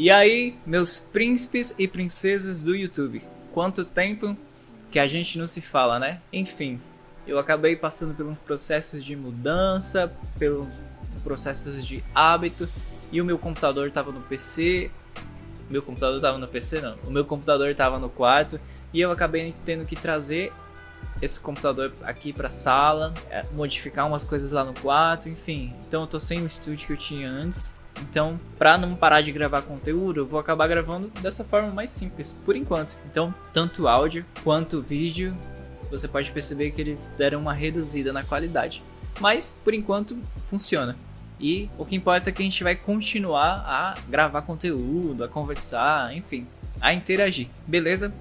E aí, meus príncipes e princesas do YouTube, quanto tempo que a gente não se fala, né? Enfim, eu acabei passando pelos processos de mudança, pelos processos de hábito, e o meu computador tava no PC. Meu computador tava no PC não, o meu computador tava no quarto, e eu acabei tendo que trazer esse computador aqui pra sala, modificar umas coisas lá no quarto, enfim. Então eu tô sem o estúdio que eu tinha antes. Então, pra não parar de gravar conteúdo, eu vou acabar gravando dessa forma mais simples, por enquanto. Então, tanto áudio quanto vídeo, você pode perceber que eles deram uma reduzida na qualidade. Mas, por enquanto, funciona. E o que importa é que a gente vai continuar a gravar conteúdo, a conversar, enfim, a interagir, beleza?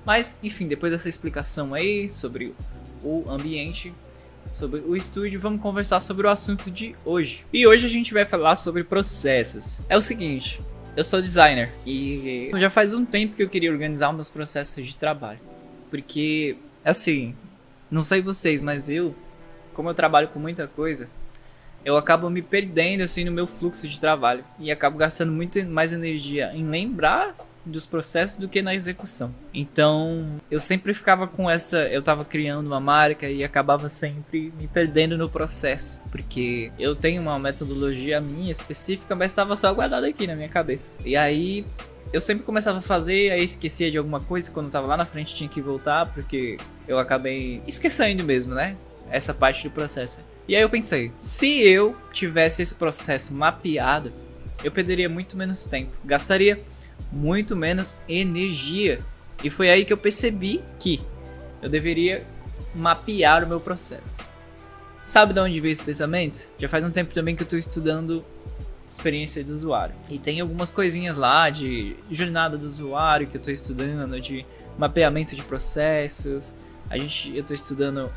Mas, enfim, depois dessa explicação aí sobre o ambiente, sobre o estúdio, vamos conversar sobre o assunto de hoje. E hoje a gente vai falar sobre processos. É o seguinte, eu sou designer e já faz um tempo que eu queria organizar meus processos de trabalho. Porque, assim, não sei vocês, mas como eu trabalho com muita coisa, eu acabo me perdendo assim no meu fluxo de trabalho. E acabo gastando muito mais energia em lembrar dos processos do que na execução. Então, eu sempre ficava com eu tava criando uma marca e acabava sempre me perdendo no processo, porque eu tenho uma metodologia minha específica, mas estava só guardada aqui na minha cabeça. E aí, eu sempre começava a fazer, aí esquecia de alguma coisa, quando tava lá na frente tinha que voltar, porque eu acabei esquecendo mesmo, né? Essa parte do processo. E aí eu pensei, se eu tivesse esse processo mapeado, eu perderia muito menos tempo, gastaria muito menos energia. E foi aí que eu percebi que eu deveria mapear o meu processo. Sabe de onde veio esse pensamento? Já faz um tempo também que eu estou estudando experiência do usuário. E tem algumas coisinhas lá de jornada do usuário que eu estou estudando, de mapeamento de processos. Eu estou estudando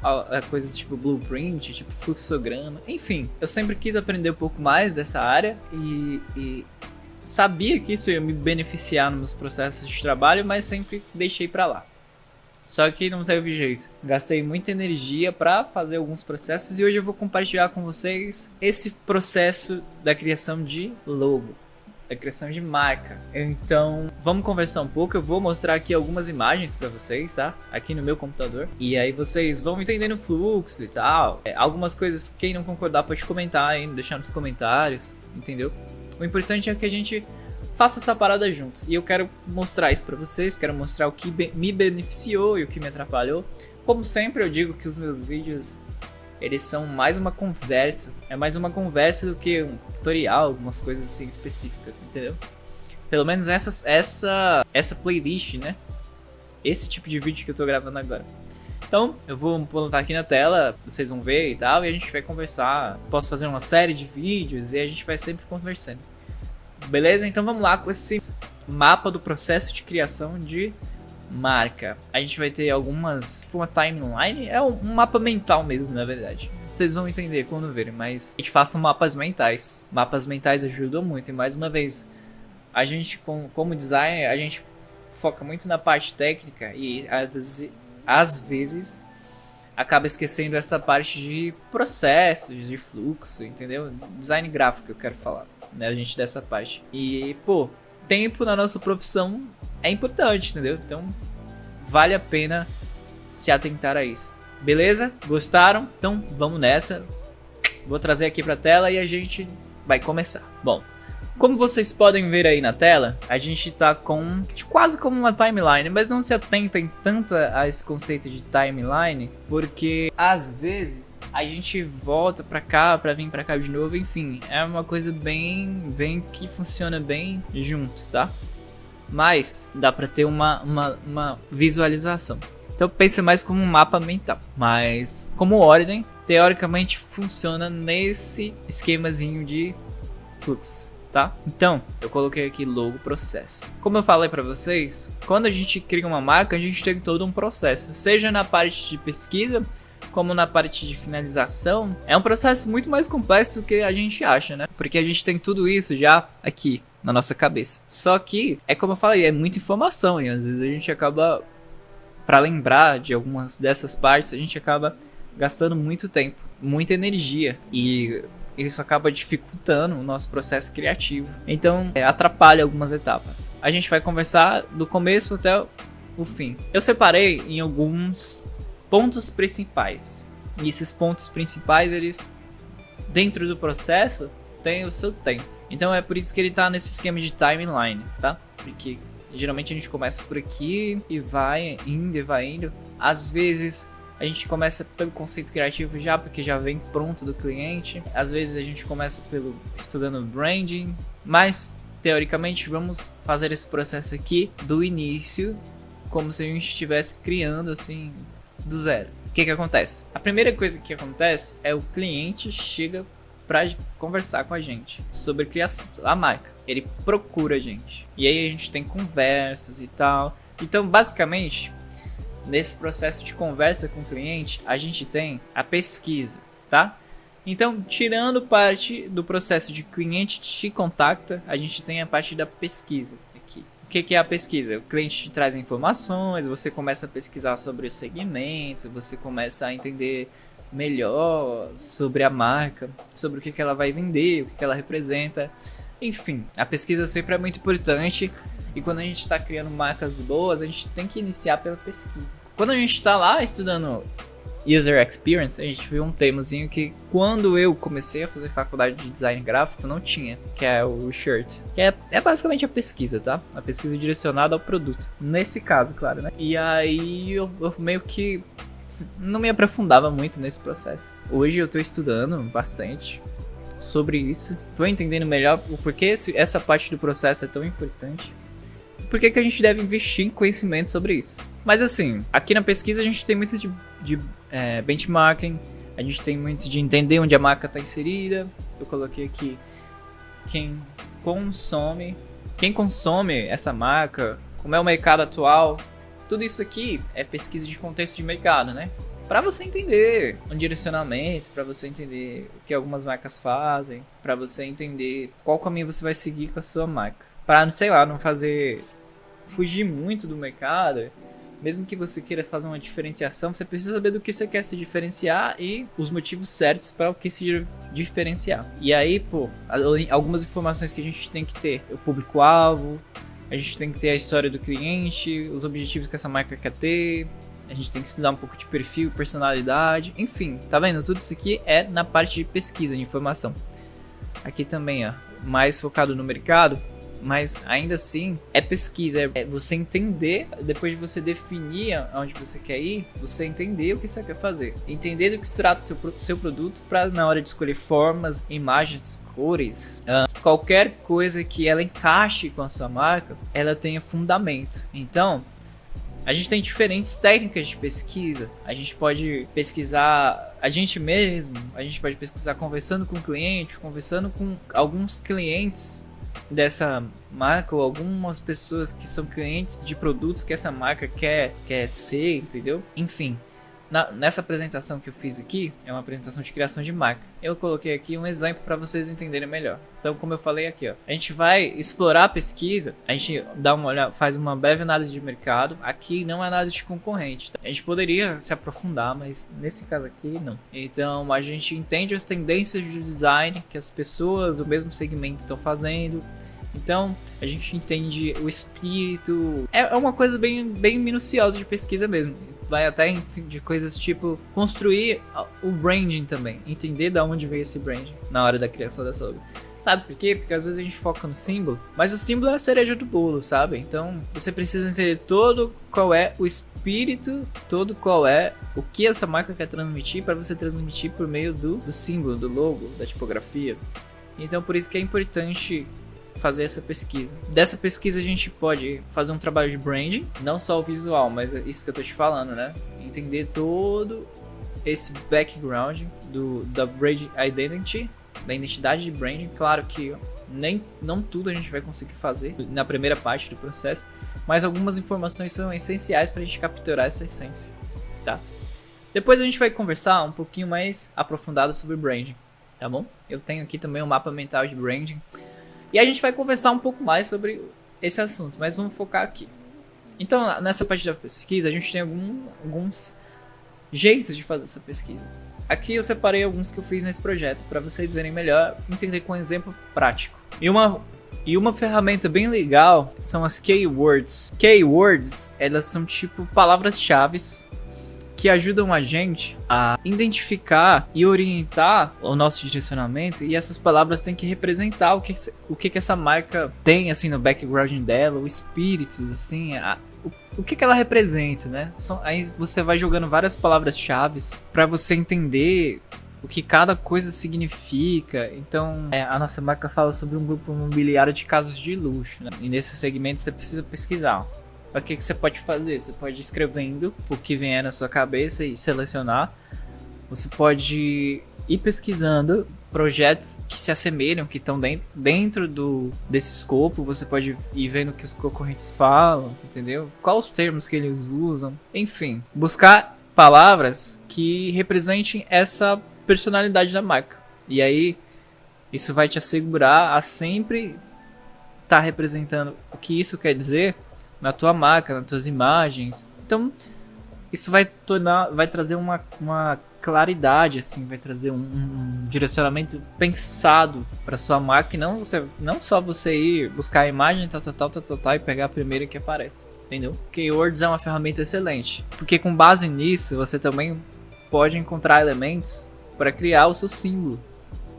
coisas tipo blueprint, tipo fluxograma. Enfim, eu sempre quis aprender um pouco mais dessa área e sabia que isso ia me beneficiar nos processos de trabalho, mas sempre deixei pra lá. Só que não teve jeito. Gastei muita energia pra fazer alguns processos e hoje eu vou compartilhar com vocês esse processo da criação de logo, da criação de marca. Então, vamos conversar um pouco. Eu vou mostrar aqui algumas imagens pra vocês, tá? Aqui no meu computador. E aí vocês vão entendendo o fluxo e tal. Algumas coisas, quem não concordar pode comentar aí, deixar nos comentários, entendeu? O importante é que a gente faça essa parada juntos. E eu quero mostrar isso pra vocês. Quero mostrar o que me beneficiou e o que me atrapalhou. Como sempre eu digo que os meus vídeos, eles são mais uma conversa. É mais uma conversa do que um tutorial, algumas coisas assim específicas, entendeu? Pelo menos essa playlist, né? Esse tipo de vídeo que eu tô gravando agora. Então, eu vou botar aqui na tela, vocês vão ver e tal, e a gente vai conversar. Posso fazer uma série de vídeos e a gente vai sempre conversando. Beleza? Então vamos lá com esse mapa do processo de criação de marca. A gente vai ter algumas, tipo uma timeline, é um mapa mental mesmo, na verdade. Vocês vão entender quando verem, mas a gente faça mapas mentais. Mapas mentais ajudam muito, e mais uma vez, a gente como designer, a gente foca muito na parte técnica e às vezes acaba esquecendo essa parte de processos, de fluxo, entendeu? Design gráfico eu quero falar, né? A gente dessa parte. E, pô, tempo na nossa profissão é importante, entendeu? Então, vale a pena se atentar a isso. Beleza? Gostaram? Então, vamos nessa. Vou trazer aqui pra tela e a gente vai começar. Bom, como vocês podem ver aí na tela, a gente tá com quase como uma timeline, mas não se atentem tanto a esse conceito de timeline, porque às vezes a gente volta pra cá, pra vir pra cá de novo, enfim, é uma coisa bem que funciona bem junto, tá? Mas dá pra ter uma visualização. Então pensa mais como um mapa mental, mas como ordem, teoricamente funciona nesse esquemazinho de fluxo. Tá? Então, eu coloquei aqui logo processo. Como eu falei pra vocês, quando a gente cria uma marca, a gente tem todo um processo. Seja na parte de pesquisa, como na parte de finalização. É um processo muito mais complexo do que a gente acha, né? Porque a gente tem tudo isso já aqui na nossa cabeça. Só que, é como eu falei, é muita informação. E às vezes a gente acaba, pra lembrar de algumas dessas partes, a gente acaba gastando muito tempo, muita energia. E isso acaba dificultando o nosso processo criativo. Então, atrapalha algumas etapas. A gente vai conversar do começo até o fim. Eu separei em alguns pontos principais. E esses pontos principais, eles, dentro do processo, têm o seu tempo. Então é por isso que ele tá nesse esquema de timeline, tá? Porque geralmente a gente começa por aqui e vai indo. Às vezes a gente começa pelo conceito criativo já, porque já vem pronto do cliente. Às vezes a gente começa estudando branding. Mas, teoricamente, vamos fazer esse processo aqui do início, como se a gente estivesse criando assim, do zero. O que acontece? A primeira coisa que acontece é o cliente chega para conversar com a gente sobre criação da marca. Ele procura a gente. E aí a gente tem conversas e tal. Então, basicamente, nesse processo de conversa com o cliente, a gente tem a pesquisa, tá? Então, tirando parte do processo de cliente te contacta, a gente tem a parte da pesquisa aqui. O que é a pesquisa? O cliente te traz informações, você começa a pesquisar sobre o segmento, você começa a entender melhor sobre a marca, sobre o que ela vai vender, o que ela representa. Enfim, a pesquisa sempre é muito importante. E quando a gente está criando marcas boas, a gente tem que iniciar pela pesquisa. Quando a gente está lá estudando User Experience, a gente viu um temazinho que quando eu comecei a fazer faculdade de design gráfico não tinha, que é o Shirt. Que é basicamente a pesquisa, tá? A pesquisa direcionada ao produto. Nesse caso, claro, né? E aí eu meio que não me aprofundava muito nesse processo. Hoje eu tô estudando bastante sobre isso. Tô entendendo melhor o porquê essa parte do processo é tão importante. Por que a gente deve investir em conhecimento sobre isso? Mas assim, aqui na pesquisa a gente tem muito de benchmarking, a gente tem muito de entender onde a marca está inserida. Eu coloquei aqui quem consome essa marca, como é o mercado atual. Tudo isso aqui é pesquisa de contexto de mercado, né? Para você entender um direcionamento, para você entender o que algumas marcas fazem, para você entender qual caminho você vai seguir com a sua marca. Para, sei lá, não fugir muito do mercado. Mesmo que você queira fazer uma diferenciação, você precisa saber do que você quer se diferenciar e os motivos certos para o que se diferenciar. E aí, algumas informações que a gente tem que ter: o público-alvo, a gente tem que ter a história do cliente, os objetivos que essa marca quer ter, a gente tem que estudar um pouco de perfil, personalidade, enfim, tá vendo? Tudo isso aqui é na parte de pesquisa de informação. Aqui também, ó, mais focado no mercado. Mas ainda assim, é pesquisa, é você entender, depois de você definir aonde você quer ir, você entender o que você quer fazer. Entender do que se trata o seu produto para na hora de escolher formas, imagens, cores, qualquer coisa que ela encaixe com a sua marca, ela tenha fundamento. Então, a gente tem diferentes técnicas de pesquisa. A gente pode pesquisar a gente mesmo, a gente pode pesquisar conversando com o cliente, conversando com alguns clientes dessa marca ou algumas pessoas que são clientes de produtos que essa marca quer ser, entendeu? Enfim, nessa apresentação que eu fiz aqui, é uma apresentação de criação de marca. Eu coloquei aqui um exemplo para vocês entenderem melhor. Então, como eu falei aqui, ó, a gente vai explorar a pesquisa, a gente dá uma olhada, faz uma breve análise de mercado. Aqui não é análise de concorrente, tá? A gente poderia se aprofundar, mas nesse caso aqui não. Então, a gente entende as tendências do design que as pessoas do mesmo segmento estão fazendo. Então, a gente entende o espírito. É uma coisa bem minuciosa de pesquisa mesmo. Vai até de coisas tipo construir o branding também. Entender de onde veio esse branding na hora da criação dessa logo. Sabe por quê? Porque às vezes a gente foca no símbolo, mas o símbolo é a cereja do bolo, sabe? Então, você precisa entender todo qual é o espírito, todo qual é o que essa marca quer transmitir para você transmitir por meio do símbolo, do logo, da tipografia. Então, por isso que é importante fazer essa pesquisa. Dessa pesquisa a gente pode fazer um trabalho de branding, não só o visual, mas é isso que eu tô te falando, né? Entender todo esse background da brand identity, da identidade de branding. Claro que não tudo a gente vai conseguir fazer na primeira parte do processo, mas algumas informações são essenciais para a gente capturar essa essência, tá? Depois a gente vai conversar um pouquinho mais aprofundado sobre branding, tá bom? Eu tenho aqui também um mapa mental de branding. E a gente vai conversar um pouco mais sobre esse assunto, mas vamos focar aqui. Então, nessa parte da pesquisa, a gente tem alguns jeitos de fazer essa pesquisa. aqui eu separei alguns que eu fiz nesse projeto para vocês verem melhor, entender com um exemplo prático. E uma ferramenta bem legal são as keywords. Keywords, elas são tipo palavras-chave que ajudam a gente a identificar e orientar o nosso direcionamento, e essas palavras têm que representar o que essa marca tem assim no background dela, o espírito, assim, o que ela representa, né? Aí você vai jogando várias palavras-chave para você entender o que cada coisa significa. Então, a nossa marca fala sobre um grupo imobiliário de casas de luxo, né? E nesse segmento você precisa pesquisar. O que você pode fazer? Você pode ir escrevendo o que vier na sua cabeça e selecionar. Você pode ir pesquisando projetos que se assemelham, que estão dentro desse escopo. Você pode ir vendo o que os concorrentes falam, entendeu? Quais os termos que eles usam. Enfim, buscar palavras que representem essa personalidade da marca. E aí, isso vai te assegurar a sempre estar representando o que isso quer dizer na tua marca, nas tuas imagens. Então, isso vai trazer uma claridade, assim, vai trazer um direcionamento pensado para sua marca, e não só você ir buscar a imagem, e pegar a primeira que aparece, entendeu? Keywords é uma ferramenta excelente, porque com base nisso, você também pode encontrar elementos para criar o seu símbolo,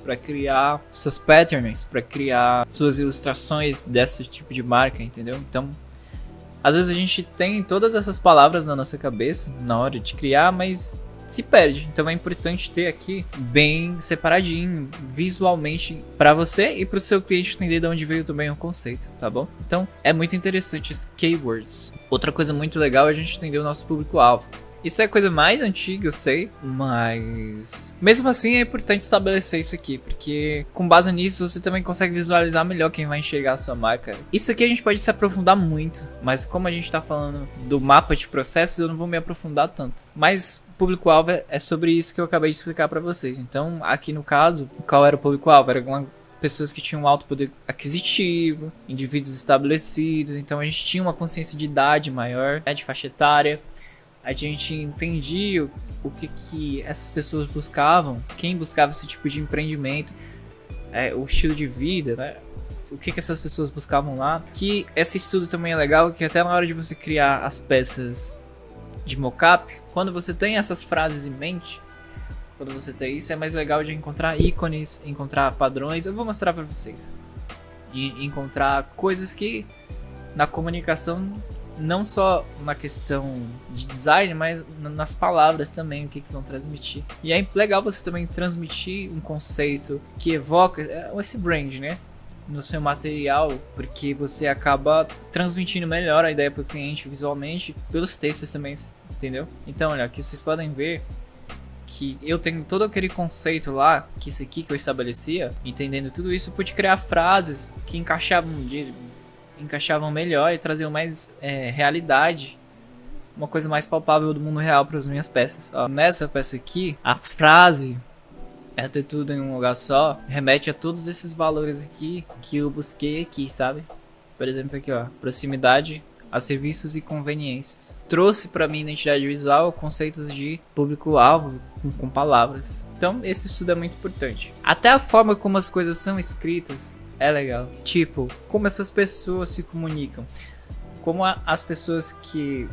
para criar seus patterns, para criar suas ilustrações desse tipo de marca, entendeu? Então, às vezes a gente tem todas essas palavras na nossa cabeça na hora de criar, mas se perde. Então é importante ter aqui bem separadinho, visualmente, para você e para o seu cliente entender de onde veio também o conceito, tá bom? Então é muito interessante os keywords. Outra coisa muito legal é a gente entender o nosso público-alvo. Isso é a coisa mais antiga, eu sei, mas mesmo assim é importante estabelecer isso aqui, porque com base nisso você também consegue visualizar melhor quem vai enxergar a sua marca. Isso aqui a gente pode se aprofundar muito, mas como a gente tá falando do mapa de processos, eu não vou me aprofundar tanto. Mas o público-alvo é sobre isso que eu acabei de explicar para vocês. Então, aqui no caso, qual era o público-alvo? Era pessoas que tinham alto poder aquisitivo, indivíduos estabelecidos, então a gente tinha uma consciência de idade maior, de faixa etária. A gente entendia o que essas pessoas buscavam, quem buscava esse tipo de empreendimento, o estilo de vida, né? O que essas pessoas buscavam lá. Que esse estudo também é legal, que até na hora de você criar as peças de mockup, quando você tem essas frases em mente, quando você tem isso, é mais legal de encontrar ícones, encontrar padrões. Eu vou mostrar pra vocês. E encontrar coisas que na comunicação, não só na questão de design, mas nas palavras também, o que vão transmitir. E é legal você também transmitir um conceito que evoca esse brand, né? No seu material, porque você acaba transmitindo melhor a ideia para o cliente visualmente, pelos textos também, entendeu? Então, olha, aqui vocês podem ver que eu tenho todo aquele conceito lá, que isso aqui que eu estabelecia, entendendo tudo isso, eu pude criar frases que encaixavam melhor e traziam mais realidade, uma coisa mais palpável do mundo real para as minhas peças. Ó, nessa peça aqui, a frase ter tudo em um lugar só remete a todos esses valores aqui que eu busquei aqui, sabe? Por exemplo aqui, ó, proximidade a serviços e conveniências. Trouxe para minha identidade visual conceitos de público-alvo com palavras. Então esse estudo é muito importante. Até a forma como as coisas são escritas é legal. Tipo, como essas pessoas se comunicam. Como as pessoas que...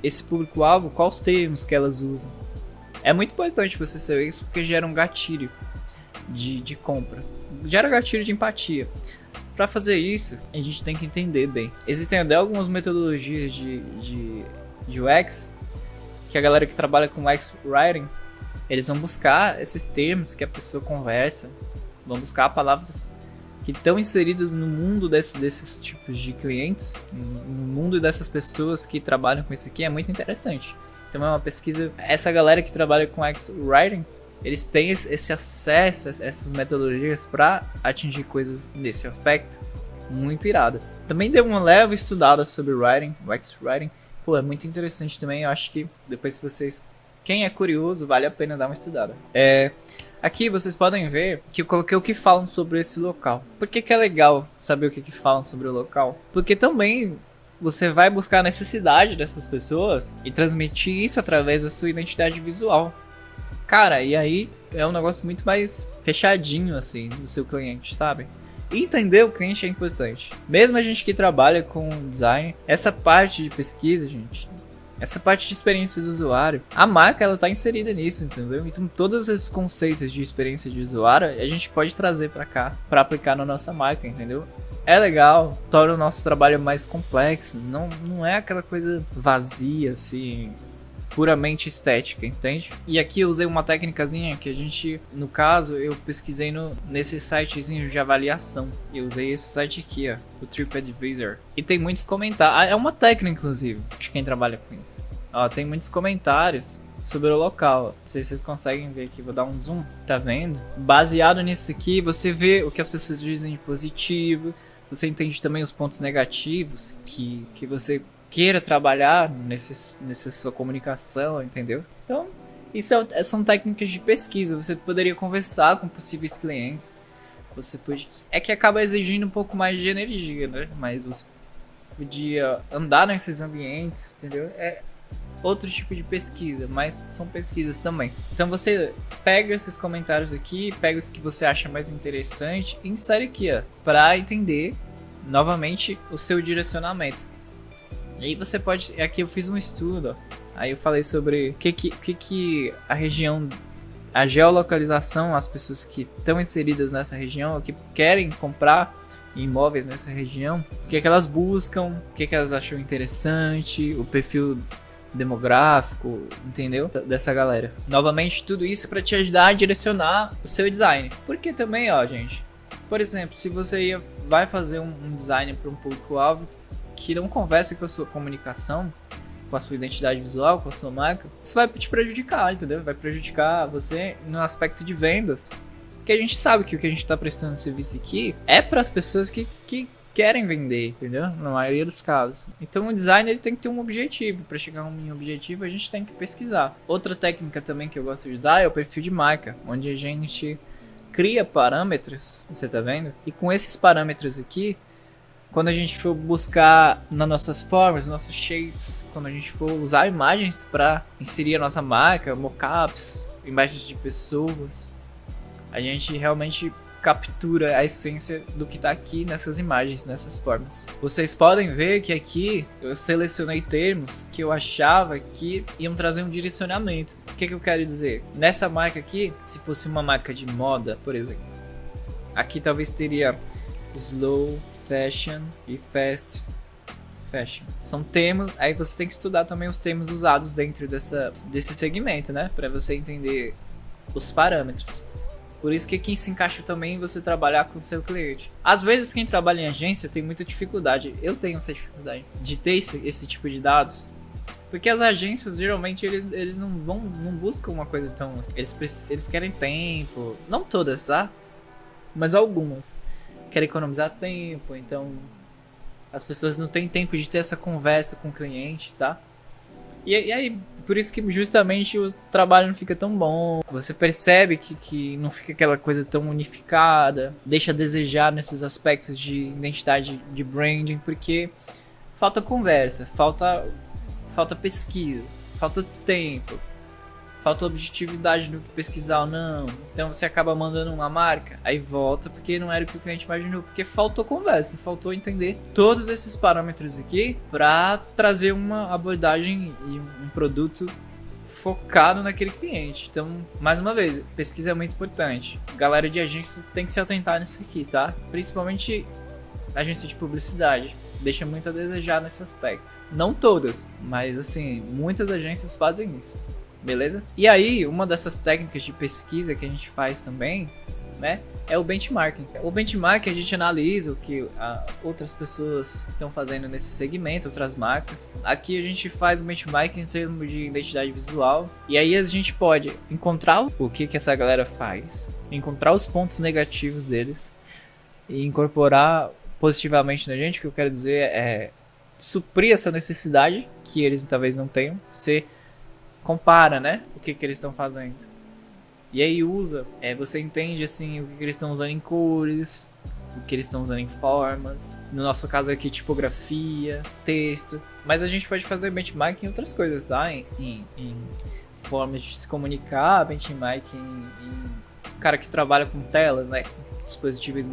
Esse público-alvo, quais termos que elas usam. É muito importante você saber isso, porque gera um gatilho de compra. Gera gatilho de empatia. Para fazer isso, a gente tem que entender bem. Existem até algumas metodologias de UX, que a galera que trabalha com UX Writing, eles vão buscar esses termos que a pessoa conversa, vão buscar palavras que estão inseridas no mundo desses tipos de clientes, no mundo dessas pessoas que trabalham com isso aqui. É muito interessante. Então é uma pesquisa. Essa galera que trabalha com UX Writing, eles têm esse acesso a essas metodologias para atingir coisas nesse aspecto muito iradas. Também dei uma leve estudada sobre writing, UX Writing. Pô, é muito interessante também. Eu acho que depois, se vocês... Quem é curioso, vale a pena dar uma estudada. Aqui vocês podem ver que eu coloquei o que falam sobre esse local. Por que é legal saber o que falam sobre o local? Porque também você vai buscar a necessidade dessas pessoas e transmitir isso através da sua identidade visual. Cara, e aí é um negócio muito mais fechadinho, assim, do seu cliente, sabe? Entender o cliente é importante. Mesmo a gente que trabalha com design, essa parte de pesquisa, gente, essa parte de experiência do usuário, a marca ela tá inserida nisso, entendeu? Então todos esses conceitos de experiência de usuário a gente pode trazer pra cá, pra aplicar na nossa marca, entendeu? É legal, torna o nosso trabalho mais complexo, não é aquela coisa vazia, assim, puramente estética, entende? E aqui eu usei uma técnicazinha que a gente, no caso, eu pesquisei nesse sitezinho de avaliação. Eu usei esse site aqui, ó, o TripAdvisor. E tem muitos comentários, é uma técnica, inclusive, de quem trabalha com isso. Ó, tem muitos comentários sobre o local. Não sei se vocês conseguem ver aqui, vou dar um zoom, tá vendo? Baseado nisso aqui, você vê o que as pessoas dizem de positivo, você entende também os pontos negativos que você queira trabalhar nessa sua comunicação, entendeu? Então, isso são técnicas de pesquisa. Você poderia conversar com possíveis clientes. Você pode... É que acaba exigindo um pouco mais de energia, né? Mas você podia andar nesses ambientes, entendeu? É outro tipo de pesquisa, mas são pesquisas também. Então você pega esses comentários aqui, pega os que você acha mais interessante e insere aqui, ó, para entender novamente o seu direcionamento. E aí você pode... Aqui eu fiz um estudo, ó. Aí eu falei sobre o que a região... A geolocalização, as pessoas que estão inseridas nessa região, que querem comprar imóveis nessa região, o que elas buscam, o que elas acham interessante, o perfil demográfico, entendeu? Dessa galera. Novamente, tudo isso para te ajudar a direcionar o seu design. Porque também, ó, gente... Por exemplo, se você vai fazer um design para um público-alvo que não conversa com a sua comunicação, com a sua identidade visual, com a sua marca, isso vai te prejudicar, entendeu? Vai prejudicar você no aspecto de vendas. Porque a gente sabe que o que a gente está prestando serviço aqui é para as pessoas que querem vender, entendeu? Na maioria dos casos. Então o design ele tem que ter um objetivo. Para chegar a um objetivo, a gente tem que pesquisar. Outra técnica também que eu gosto de usar é o perfil de marca, onde a gente cria parâmetros, você tá vendo? E com esses parâmetros aqui, quando a gente for buscar nas nossas formas, nossos shapes, quando a gente for usar imagens para inserir a nossa marca, mockups, imagens de pessoas, a gente realmente captura a essência do que está aqui nessas imagens, nessas formas. Vocês podem ver que aqui eu selecionei termos que eu achava que iam trazer um direcionamento. O que eu quero dizer? Nessa marca aqui, se fosse uma marca de moda, por exemplo, aqui talvez teria slow fashion e fast fashion. São termos, aí você tem que estudar também os termos usados dentro desse segmento, né? Para você entender os parâmetros. Por isso que aqui se encaixa também você trabalhar com o seu cliente. Às vezes quem trabalha em agência tem muita dificuldade, eu tenho essa dificuldade, de ter esse tipo de dados. Porque as agências, geralmente, eles não buscam uma coisa tão... Eles querem tempo, não todas, tá? Mas algumas. Querem economizar tempo, então as pessoas não têm tempo de ter essa conversa com o cliente, tá? E aí, por isso que justamente o trabalho não fica tão bom. Você percebe que não fica aquela coisa tão unificada, deixa a desejar nesses aspectos de identidade, de branding, porque falta conversa, falta pesquisa, falta tempo, falta objetividade no que pesquisar ou não. Então você acaba mandando uma marca, aí volta porque não era o que o cliente imaginou, porque faltou conversa, faltou entender todos esses parâmetros aqui para trazer uma abordagem e um produto focado naquele cliente. Então, mais uma vez, pesquisa é muito importante. Galera de agência tem que se atentar nisso aqui, tá? Principalmente agência de publicidade. Deixa muito a desejar nesse aspecto. Não todas, mas assim, muitas agências fazem isso. Beleza? E aí, uma dessas técnicas de pesquisa que a gente faz também, né, é o benchmarking. O benchmarking a gente analisa o que outras pessoas estão fazendo nesse segmento, outras marcas. Aqui a gente faz o benchmarking em termos de identidade visual. E aí a gente pode encontrar o que essa galera faz, encontrar os pontos negativos deles e incorporar positivamente na gente. O que eu quero dizer é suprir essa necessidade que eles talvez não tenham. Você compara, né, o que eles estão fazendo. E aí usa, você entende assim o que eles estão usando em cores, o que eles estão usando em formas. No nosso caso aqui, tipografia, texto. Mas a gente pode fazer benchmark em outras coisas, tá? Em formas de se comunicar, benchmarking em cara que trabalha com telas, né? Dispositivos,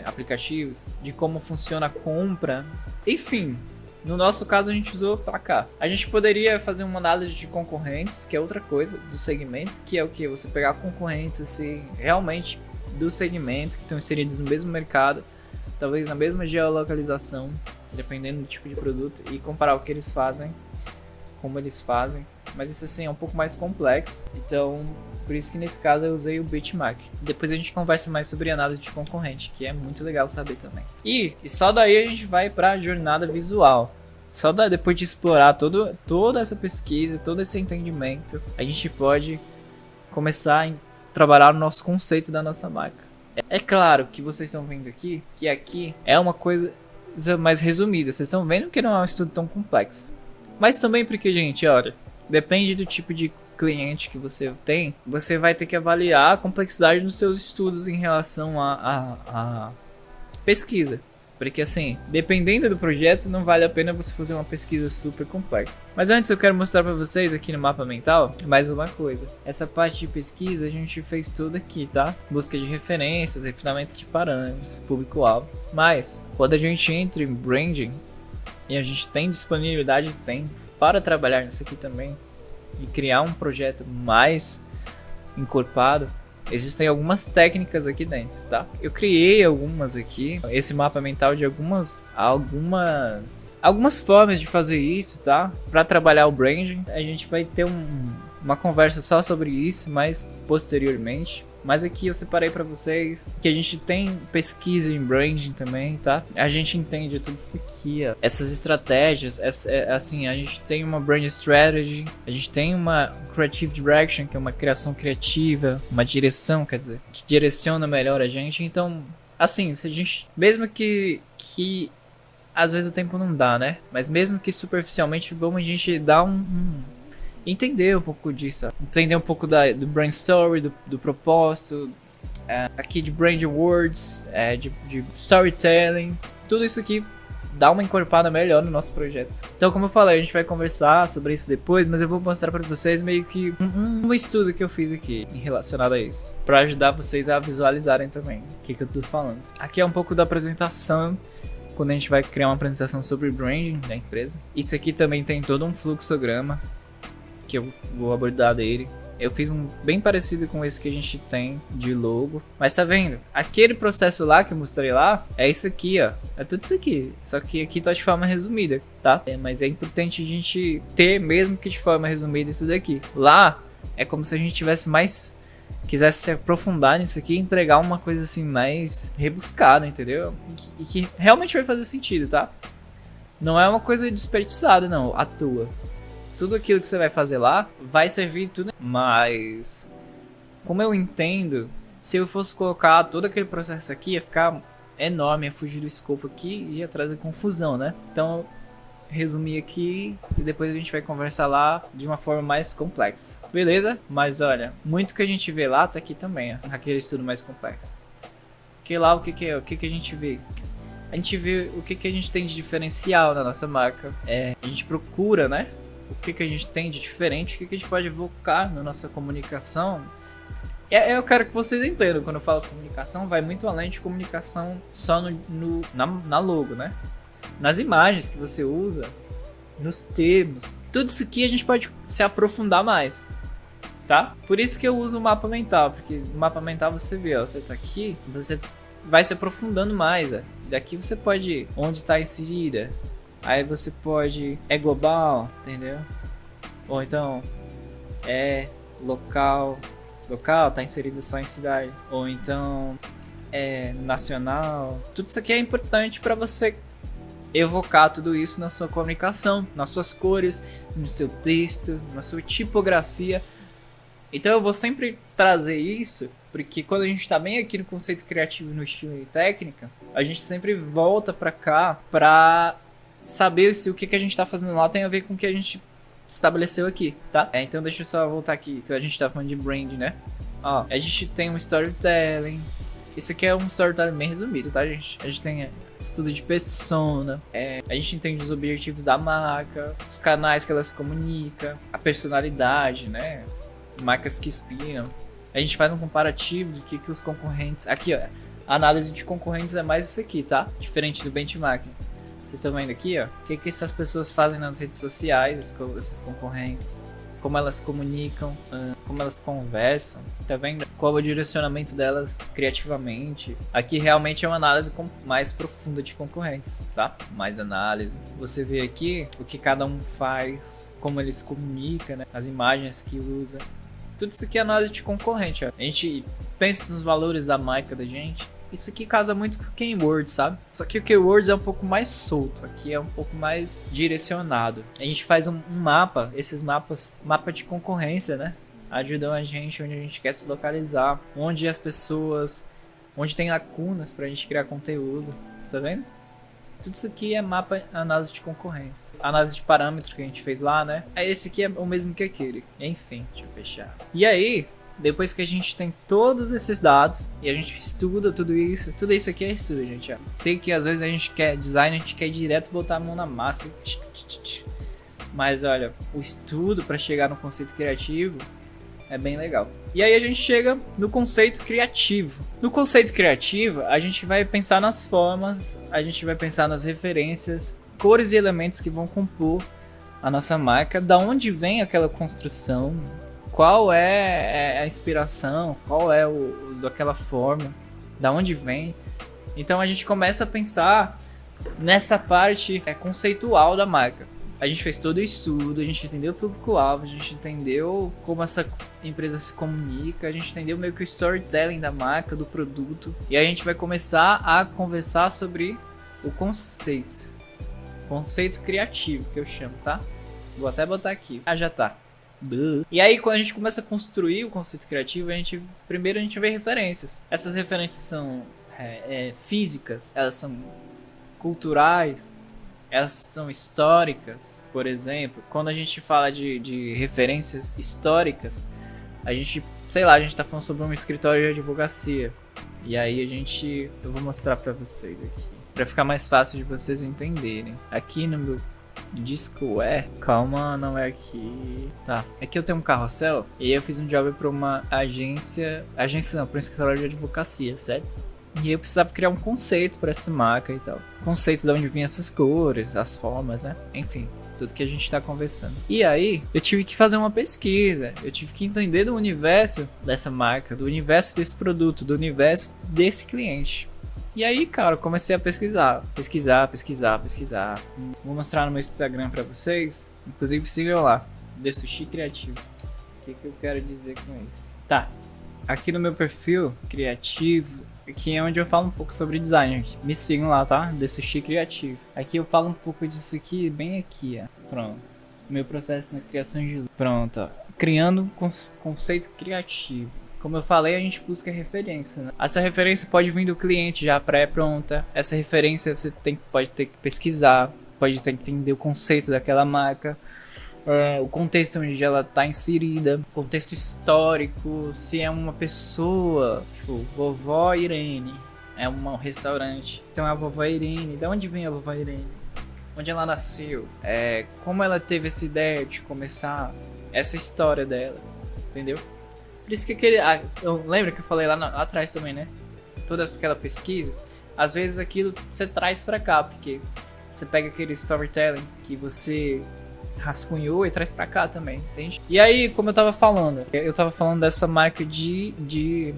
aplicativos, de como funciona a compra, enfim. No nosso caso a gente usou pra cá. A gente poderia fazer uma análise de concorrentes, que é outra coisa do segmento, que é o que? Você pegar concorrentes assim, realmente do segmento, que estão inseridos no mesmo mercado, talvez na mesma geolocalização, dependendo do tipo de produto, e comparar o que eles fazem, como eles fazem. Mas isso assim é um pouco mais complexo, então por isso que nesse caso eu usei o benchmark. Depois a gente conversa mais sobre análise de concorrente, que é muito legal saber também. E só daí a gente vai para a jornada visual. Só depois de explorar toda essa pesquisa, todo esse entendimento, a gente pode começar a trabalhar o nosso conceito da nossa marca. É claro que vocês estão vendo aqui, que aqui é uma coisa mais resumida. Vocês estão vendo que não é um estudo tão complexo. Mas também porque, gente, olha, depende do tipo de cliente que você tem, você vai ter que avaliar a complexidade dos seus estudos em relação à pesquisa. Porque assim, dependendo do projeto, não vale a pena você fazer uma pesquisa super complexa. Mas antes eu quero mostrar para vocês aqui no mapa mental mais uma coisa. Essa parte de pesquisa a gente fez tudo aqui, tá? Busca de referências, refinamento de parâmetros, público-alvo. Mas quando a gente entra em branding e a gente tem disponibilidade de tempo para trabalhar nisso aqui também e criar um projeto mais encorpado, existem algumas técnicas aqui dentro, tá? Eu criei algumas aqui, esse mapa mental de algumas formas de fazer isso, tá? Para trabalhar o branding, a gente vai ter uma conversa só sobre isso, mais posteriormente. Mas aqui eu separei para vocês que a gente tem pesquisa em branding também, tá? A gente entende tudo isso aqui, ó. Essas estratégias, assim, a gente tem uma brand strategy, a gente tem uma creative direction, que é uma criação criativa, uma direção, quer dizer, que direciona melhor a gente. Então, assim, se a gente, mesmo que às vezes o tempo não dá, né? Mas mesmo que superficialmente, bom a gente dá entender um pouco disso, entender um pouco do brand story, do propósito, aqui de brand words, de storytelling, tudo isso aqui dá uma encorpada melhor no nosso projeto. Então, como eu falei, a gente vai conversar sobre isso depois, mas eu vou mostrar para vocês meio que um estudo que eu fiz aqui relacionado a isso, para ajudar vocês a visualizarem também o que eu tô falando. Aqui é um pouco da apresentação, quando a gente vai criar uma apresentação sobre branding da empresa. Isso aqui também tem todo um fluxograma que eu vou abordar dele. Eu fiz um bem parecido com esse que a gente tem de logo. Mas tá vendo? Aquele processo lá que eu mostrei lá, é isso aqui, ó. É tudo isso aqui. Só que aqui tá de forma resumida, tá? Mas é importante a gente ter, mesmo que de forma resumida, isso daqui. Lá, é como se a gente tivesse mais... quisesse se aprofundar nisso aqui e entregar uma coisa assim mais rebuscada, entendeu? E que realmente vai fazer sentido, tá? Não é uma coisa desperdiçada, não, à toa. Tudo aquilo que você vai fazer lá vai servir tudo. Mas, como eu entendo, se eu fosse colocar todo aquele processo aqui, ia ficar enorme, ia fugir do escopo aqui e ia trazer confusão, né? Então, resumir aqui e depois a gente vai conversar lá de uma forma mais complexa. Beleza? Mas olha, muito que a gente vê lá tá aqui também, ó, aquele estudo mais complexo. Que lá o que a gente vê? A gente vê o que a gente tem de diferencial na nossa marca. A gente procura, né? O que a gente tem de diferente, o que a gente pode evocar na nossa comunicação. Eu quero que vocês entendam, quando eu falo comunicação, vai muito além de comunicação só na logo, né? Nas imagens que você usa, nos termos, tudo isso aqui a gente pode se aprofundar mais, tá? Por isso que eu uso o mapa mental, porque o mapa mental você vê, ó, você tá aqui, você vai se aprofundando mais, ó. Daqui você pode, onde está inserida. Aí você pode, é global, entendeu? Ou então, é local tá inserido só em cidade. Ou então, é nacional. Tudo isso aqui é importante para você evocar tudo isso na sua comunicação, nas suas cores, no seu texto, na sua tipografia. Então eu vou sempre trazer isso, porque quando a gente está bem aqui no conceito criativo, no estilo e técnica, a gente sempre volta para cá para saber se o que a gente está fazendo lá tem a ver com o que a gente estabeleceu aqui, tá? Então deixa eu só voltar aqui, que a gente tá falando de brand, né? Ó, a gente tem um storytelling, Isso aqui é um storytelling bem resumido, tá, gente? A gente tem estudo de persona, a gente entende os objetivos da marca, os canais que ela se comunica, a personalidade, né? Marcas que inspiram. A gente faz um comparativo do que os concorrentes... Aqui, ó. A análise de concorrentes é mais isso aqui, tá? Diferente do benchmarking. Vocês estão vendo aqui, ó? O que essas pessoas fazem nas redes sociais, esses concorrentes. Como elas se comunicam, como elas conversam. Tá vendo? Qual é o direcionamento delas criativamente. Aqui realmente é uma análise mais profunda de concorrentes, tá? Mais análise. Você vê aqui o que cada um faz, como ele se comunica, né? As imagens que usa. Tudo isso aqui é análise de concorrente, ó. A gente pensa nos valores da marca da gente. Isso aqui casa muito com o Keywords, sabe? Só que o Keywords é um pouco mais solto. Aqui é um pouco mais direcionado. A gente faz um mapa. Esses mapas, mapa de concorrência, né? Ajudam a gente onde a gente quer se localizar. Onde as pessoas... Onde tem lacunas pra gente criar conteúdo. Tá vendo? Tudo isso aqui é mapa, análise de concorrência. Análise de parâmetro que a gente fez lá, né? Esse aqui é o mesmo que aquele. Enfim, deixa eu fechar. E aí, depois que a gente tem todos esses dados e a gente estuda tudo isso aqui é estudo, gente. Ó. Sei que às vezes a gente quer design, a gente quer direto botar a mão na massa. Mas olha, o estudo para chegar no conceito criativo é bem legal. E aí a gente chega no conceito criativo. No conceito criativo, a gente vai pensar nas formas, a gente vai pensar nas referências, cores e elementos que vão compor a nossa marca, da onde vem aquela construção, qual é a inspiração, qual é daquela forma, da onde vem. Então a gente começa a pensar nessa parte conceitual da marca. A gente fez todo o estudo, a gente entendeu o público-alvo, a gente entendeu como essa empresa se comunica, a gente entendeu meio que o storytelling da marca, do produto. E a gente vai começar a conversar sobre o conceito. Conceito criativo, que eu chamo, tá? Vou até botar aqui. Ah, já tá. E aí, quando a gente começa a construir o conceito criativo, primeiro a gente vê referências. Essas referências são físicas, elas são culturais, elas são históricas. Por exemplo, quando a gente fala de referências históricas, a gente, sei lá, a gente tá falando sobre um escritório de advocacia. E aí eu vou mostrar pra vocês aqui, pra ficar mais fácil de vocês entenderem. Aqui no meu disco calma, não é aqui. Tá, aqui eu tenho um carrossel e eu fiz um job pra uma agência não, pra um escritório de advocacia, certo? E eu precisava criar um conceito pra essa marca e tal. Conceito de onde vinham essas cores, as formas, né? Enfim, tudo que a gente tá conversando. E aí, eu tive que fazer uma pesquisa. Eu tive que entender do universo dessa marca, do universo desse produto, do universo desse cliente. E aí, cara, eu comecei a pesquisar. Pesquisar. Vou mostrar no meu Instagram pra vocês. Inclusive, sigam lá. The Sushi Criativo. O que eu quero dizer com isso? Tá. Aqui no meu perfil criativo, aqui é onde eu falo um pouco sobre design. Me sigam lá, tá? The Sushi Criativo. Aqui eu falo um pouco disso aqui, bem aqui, ó. Pronto. Meu processo na criação de... Pronto, ó. Criando conceito criativo. Como eu falei, a gente busca referência, né? Essa referência pode vir do cliente já pré-pronta. Essa referência você pode ter que pesquisar. Pode ter que entender o conceito daquela marca. O contexto onde ela está inserida, contexto histórico, se é uma pessoa, tipo, vovó Irene, é um restaurante, então é a vovó Irene, de onde vem a vovó Irene? Onde ela nasceu? Como ela teve essa ideia de começar essa história dela, entendeu? Por isso que lembra que eu falei lá atrás também, né? Toda aquela pesquisa, às vezes aquilo você traz pra cá, porque você pega aquele storytelling que você rascunhou e traz pra cá também, entende? E aí, como eu tava falando dessa marca de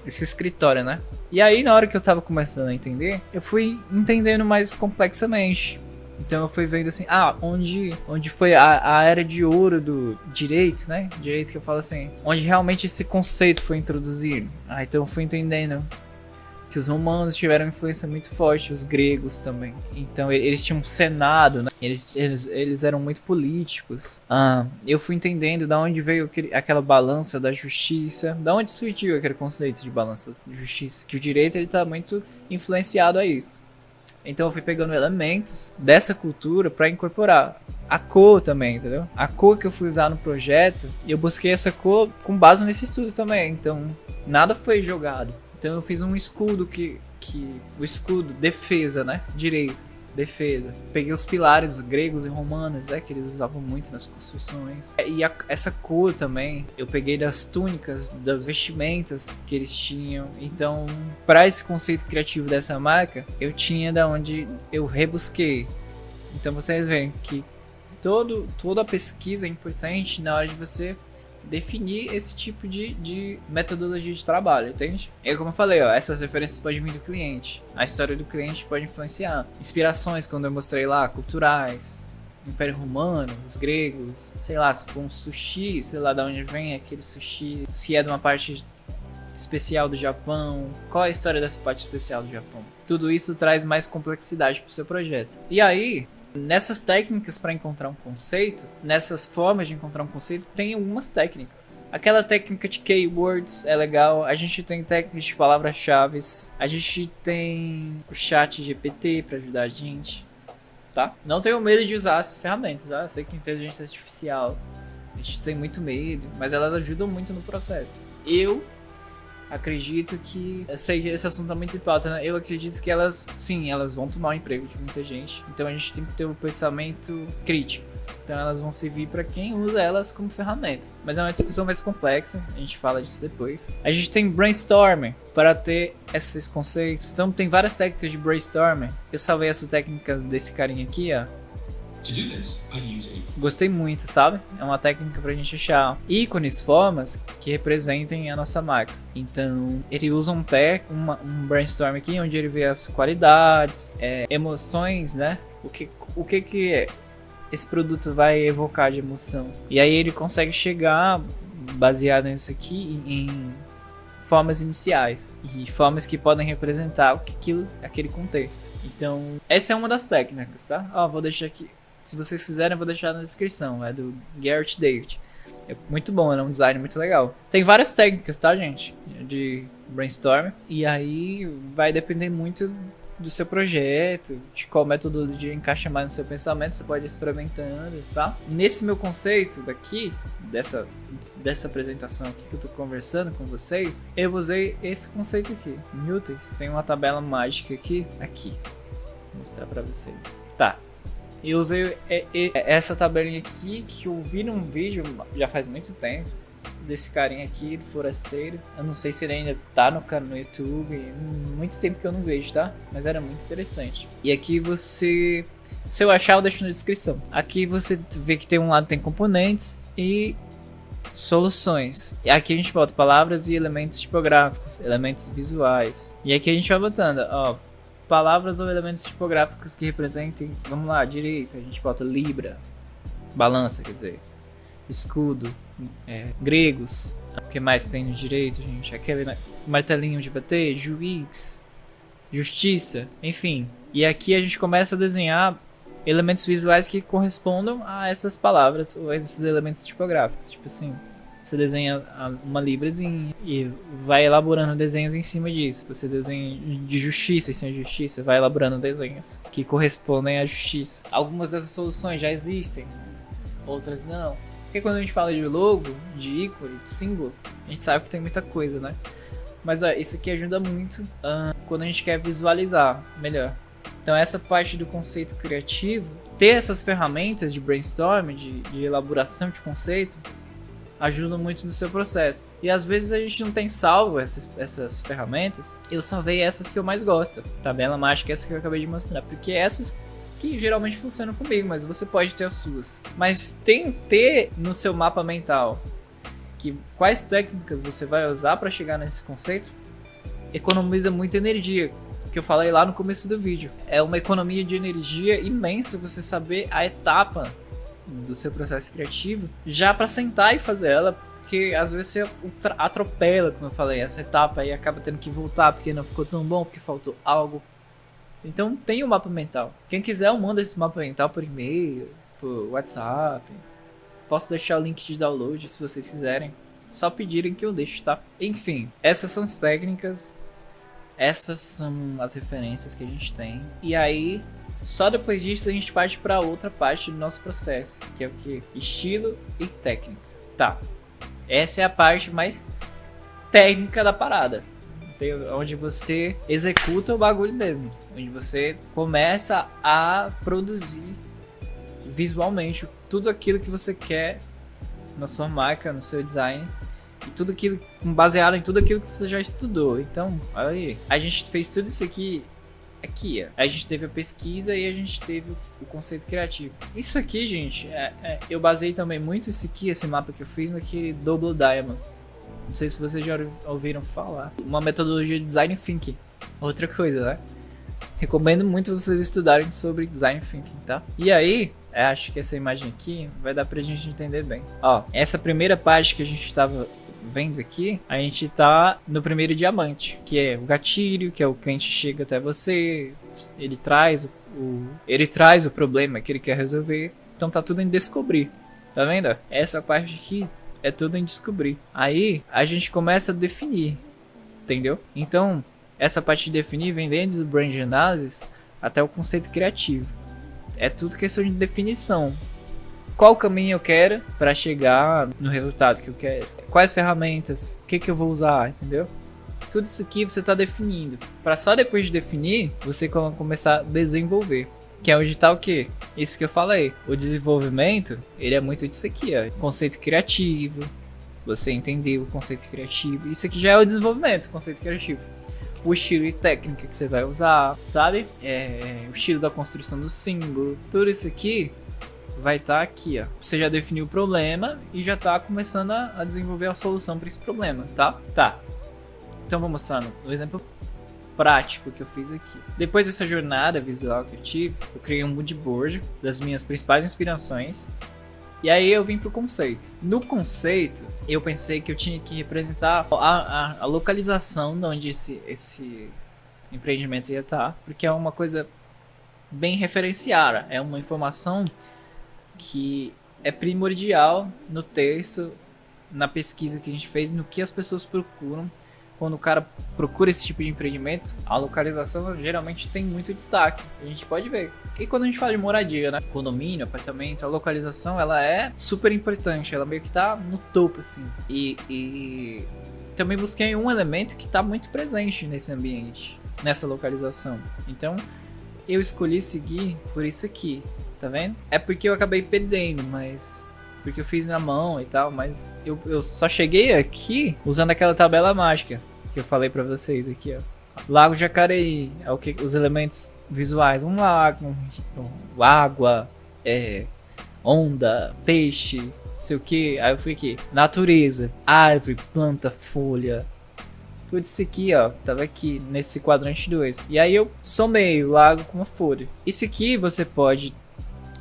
esse escritório, né? E aí, na hora que eu tava começando a entender, eu fui entendendo mais complexamente. Então eu fui vendo assim, onde foi a era de ouro do direito, né? Direito que eu falo assim, onde realmente esse conceito foi introduzido. Então eu fui entendendo que os romanos tiveram influência muito forte, os gregos também. Então eles tinham um senado, né? Eles eram muito políticos. Eu fui entendendo da onde veio aquela balança da justiça, da onde surgiu aquele conceito de balança da justiça, que o direito ele tá muito influenciado a isso. Então eu fui pegando elementos dessa cultura para incorporar. A cor também, entendeu? A cor que eu fui usar no projeto, eu busquei essa cor com base nesse estudo também. Então nada foi jogado. Então eu fiz um escudo o escudo, defesa, né? Direito, defesa. Peguei os pilares gregos e romanos, que eles usavam muito nas construções. E essa cor também, eu peguei das túnicas, das vestimentas que eles tinham. Então, para esse conceito criativo dessa marca, eu tinha da onde eu rebusquei. Então vocês veem que toda a pesquisa é importante na hora de você definir esse tipo de metodologia de trabalho, entende? É como eu falei, essas referências podem vir do cliente, a história do cliente pode influenciar, inspirações, quando eu mostrei lá, culturais, Império Romano, os gregos, sei lá, se for um sushi, sei lá de onde vem aquele sushi, se é de uma parte especial do Japão, qual é a história dessa parte especial do Japão. Tudo isso traz mais complexidade para o seu projeto. E aí, nessas técnicas para encontrar um conceito, nessas formas de encontrar um conceito, tem algumas técnicas. Aquela técnica de keywords é legal, a gente tem técnicas de palavras-chave, a gente tem o chat GPT para ajudar a gente, tá? Não tenho medo de usar essas ferramentas, tá? Eu sei que inteligência artificial, a gente tem muito medo, mas elas ajudam muito no processo. Eu acredito que, sei que esse assunto tá muito em pauta, né? Eu acredito que elas vão tomar o emprego de muita gente. Então a gente tem que ter um pensamento crítico. Então elas vão servir para quem usa elas como ferramenta. Mas é uma discussão mais complexa, a gente fala disso depois. A gente tem brainstorming para ter esses conceitos. Então tem várias técnicas de brainstorming. Eu salvei essa técnica desse carinha aqui, Gostei muito, sabe? É uma técnica pra gente achar ícones, formas que representem a nossa marca. Então, ele usa um brainstorm aqui, onde ele vê as qualidades, emoções, né? O que esse produto vai evocar de emoção. E aí ele consegue chegar, baseado nisso aqui, em formas iniciais e formas que podem representar aquele contexto. Então, essa é uma das técnicas, tá? Vou deixar aqui. Se vocês quiserem, eu vou deixar na descrição. É do Garrett David. É muito bom, é um design muito legal. Tem várias técnicas, tá, gente? De brainstorm. E aí vai depender muito do seu projeto, de qual metodologia encaixa mais no seu pensamento. Você pode ir experimentando, tá? Nesse meu conceito daqui, dessa apresentação aqui que eu tô conversando com vocês, eu usei esse conceito aqui. Newtons, tem uma tabela mágica aqui. Vou mostrar pra vocês. Tá. Eu usei essa tabelinha aqui que eu vi num vídeo já faz muito tempo. Desse carinha aqui, do forasteiro. Eu não sei se ele ainda tá no YouTube. Muito tempo que eu não vejo, tá? Mas era muito interessante. E aqui se eu achar, eu deixo na descrição. Aqui você vê que tem um lado tem componentes e soluções. E aqui a gente bota palavras e elementos tipográficos, elementos visuais. E aqui a gente vai botando, palavras ou elementos tipográficos que representem, vamos lá, direita, a gente bota libra, balança, quer dizer, escudo, gregos, o que mais tem no direito, gente, aquele martelinho de bater, juiz, justiça, enfim. E aqui a gente começa a desenhar elementos visuais que correspondam a essas palavras ou a esses elementos tipográficos, tipo assim. Você desenha uma librazinha e vai elaborando desenhos em cima disso. Você desenha de justiça e sem justiça, vai elaborando desenhos que correspondem à justiça. Algumas dessas soluções já existem, outras não. Porque quando a gente fala de logo, de ícone, de símbolo, a gente sabe que tem muita coisa, né? Mas isso aqui ajuda muito quando a gente quer visualizar melhor. Então essa parte do conceito criativo, ter essas ferramentas de brainstorming, de elaboração de conceito, ajuda muito no seu processo. E às vezes a gente não tem salvo essas ferramentas. Eu salvei essas que eu mais gosto. Tabela mágica, essa que eu acabei de mostrar. Porque essas que geralmente funcionam comigo, mas você pode ter as suas. Mas tem que ter no seu mapa mental que quais técnicas você vai usar para chegar nesse conceito. Economiza muita energia, que eu falei lá no começo do vídeo. É uma economia de energia imensa você saber a etapa do seu processo criativo já para sentar e fazer ela, porque às vezes você atropela, como eu falei, essa etapa e acaba tendo que voltar porque não ficou tão bom, porque faltou algo. Então tem um mapa mental. Quem quiser eu mando esse mapa mental por e-mail, por WhatsApp. Posso deixar o link de download se vocês quiserem. Só pedirem que eu deixo, tá? Enfim, essas são as técnicas. Essas são as referências que a gente tem. E aí, só depois disso a gente parte para outra parte do nosso processo, que é o que? Estilo e técnica. Tá. Essa é a parte mais técnica da parada. onde você executa o bagulho mesmo, onde você começa a produzir visualmente tudo aquilo que você quer na sua marca, no seu design, e tudo aquilo baseado em tudo aquilo que você já estudou. Então, olha aí, a gente fez tudo isso aqui, ó. A gente teve a pesquisa e a gente teve o conceito criativo. Isso aqui, gente, eu baseei também muito esse mapa que eu fiz naquele Double Diamond. Não sei se vocês já ouviram falar. Uma metodologia de design thinking. Outra coisa, né? Recomendo muito vocês estudarem sobre design thinking, tá? E aí, acho que essa imagem aqui vai dar pra gente entender bem. Ó, essa primeira parte que a gente tava vendo aqui, a gente tá no primeiro diamante, que é o gatilho, que é o cliente chega até você, ele traz o problema que ele quer resolver. Então tá tudo em descobrir. Tá vendo? Essa parte aqui é tudo em descobrir. Aí a gente começa a definir, entendeu? Então, essa parte de definir vem desde o Brand Analysis até o conceito criativo. É tudo questão de definição. Qual caminho eu quero para chegar no resultado que eu quero? Quais ferramentas? O que eu vou usar, entendeu? Tudo isso aqui você está definindo. Para só depois de definir, você começar a desenvolver. Que é onde tá o quê? Isso que eu falei. O desenvolvimento, ele é muito disso aqui, ó. Conceito criativo. Você entendeu o conceito criativo. Isso aqui já é o desenvolvimento, conceito criativo. O estilo e técnica que você vai usar, sabe? O estilo da construção do símbolo. Tudo isso aqui vai estar aqui, ó. Você já definiu o problema e já tá começando a desenvolver a solução para esse problema, tá? Tá. Então vou mostrar no exemplo prático que eu fiz aqui. Depois dessa jornada visual que eu tive, eu criei um mood board das minhas principais inspirações. E aí eu vim pro conceito. No conceito, eu pensei que eu tinha que representar a localização de onde esse empreendimento ia estar, porque é uma coisa bem referenciada. É uma informação que é primordial no texto, na pesquisa que a gente fez, no que as pessoas procuram. Quando o cara procura esse tipo de empreendimento, a localização geralmente tem muito destaque. A gente pode ver. E quando a gente fala de moradia, né? Condomínio, apartamento, a localização, ela é super importante. Ela meio que tá no topo, assim. E também busquei um elemento que tá muito presente nesse ambiente, nessa localização. Então, eu escolhi seguir por isso aqui, tá vendo? É porque eu acabei perdendo, mas... porque eu fiz na mão e tal, mas eu só cheguei aqui usando aquela tabela mágica que eu falei pra vocês aqui, ó. Lago Jacareí, é o que os elementos visuais, um lago, água, onda, peixe, não sei o que. Aí eu fui aqui, natureza, árvore, planta, folha, tudo isso aqui, ó, tava aqui nesse quadrante 2. E aí eu somei o lago com a folha. Isso aqui você pode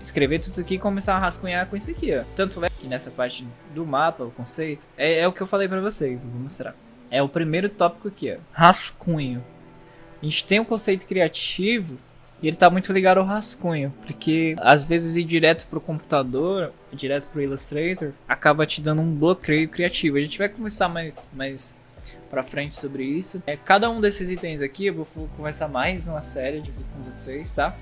escrever tudo isso aqui e começar a rascunhar com isso aqui, ó. Tanto é que nessa parte do mapa, o conceito, é o que eu falei pra vocês, eu vou mostrar. É o primeiro tópico aqui, ó. Rascunho. A gente tem um conceito criativo e ele tá muito ligado ao rascunho, porque às vezes ir direto pro computador, direto pro Illustrator, acaba te dando um bloqueio criativo. A gente vai conversar mais pra frente sobre isso. Cada um desses itens aqui eu vou conversar mais uma série com vocês, tá?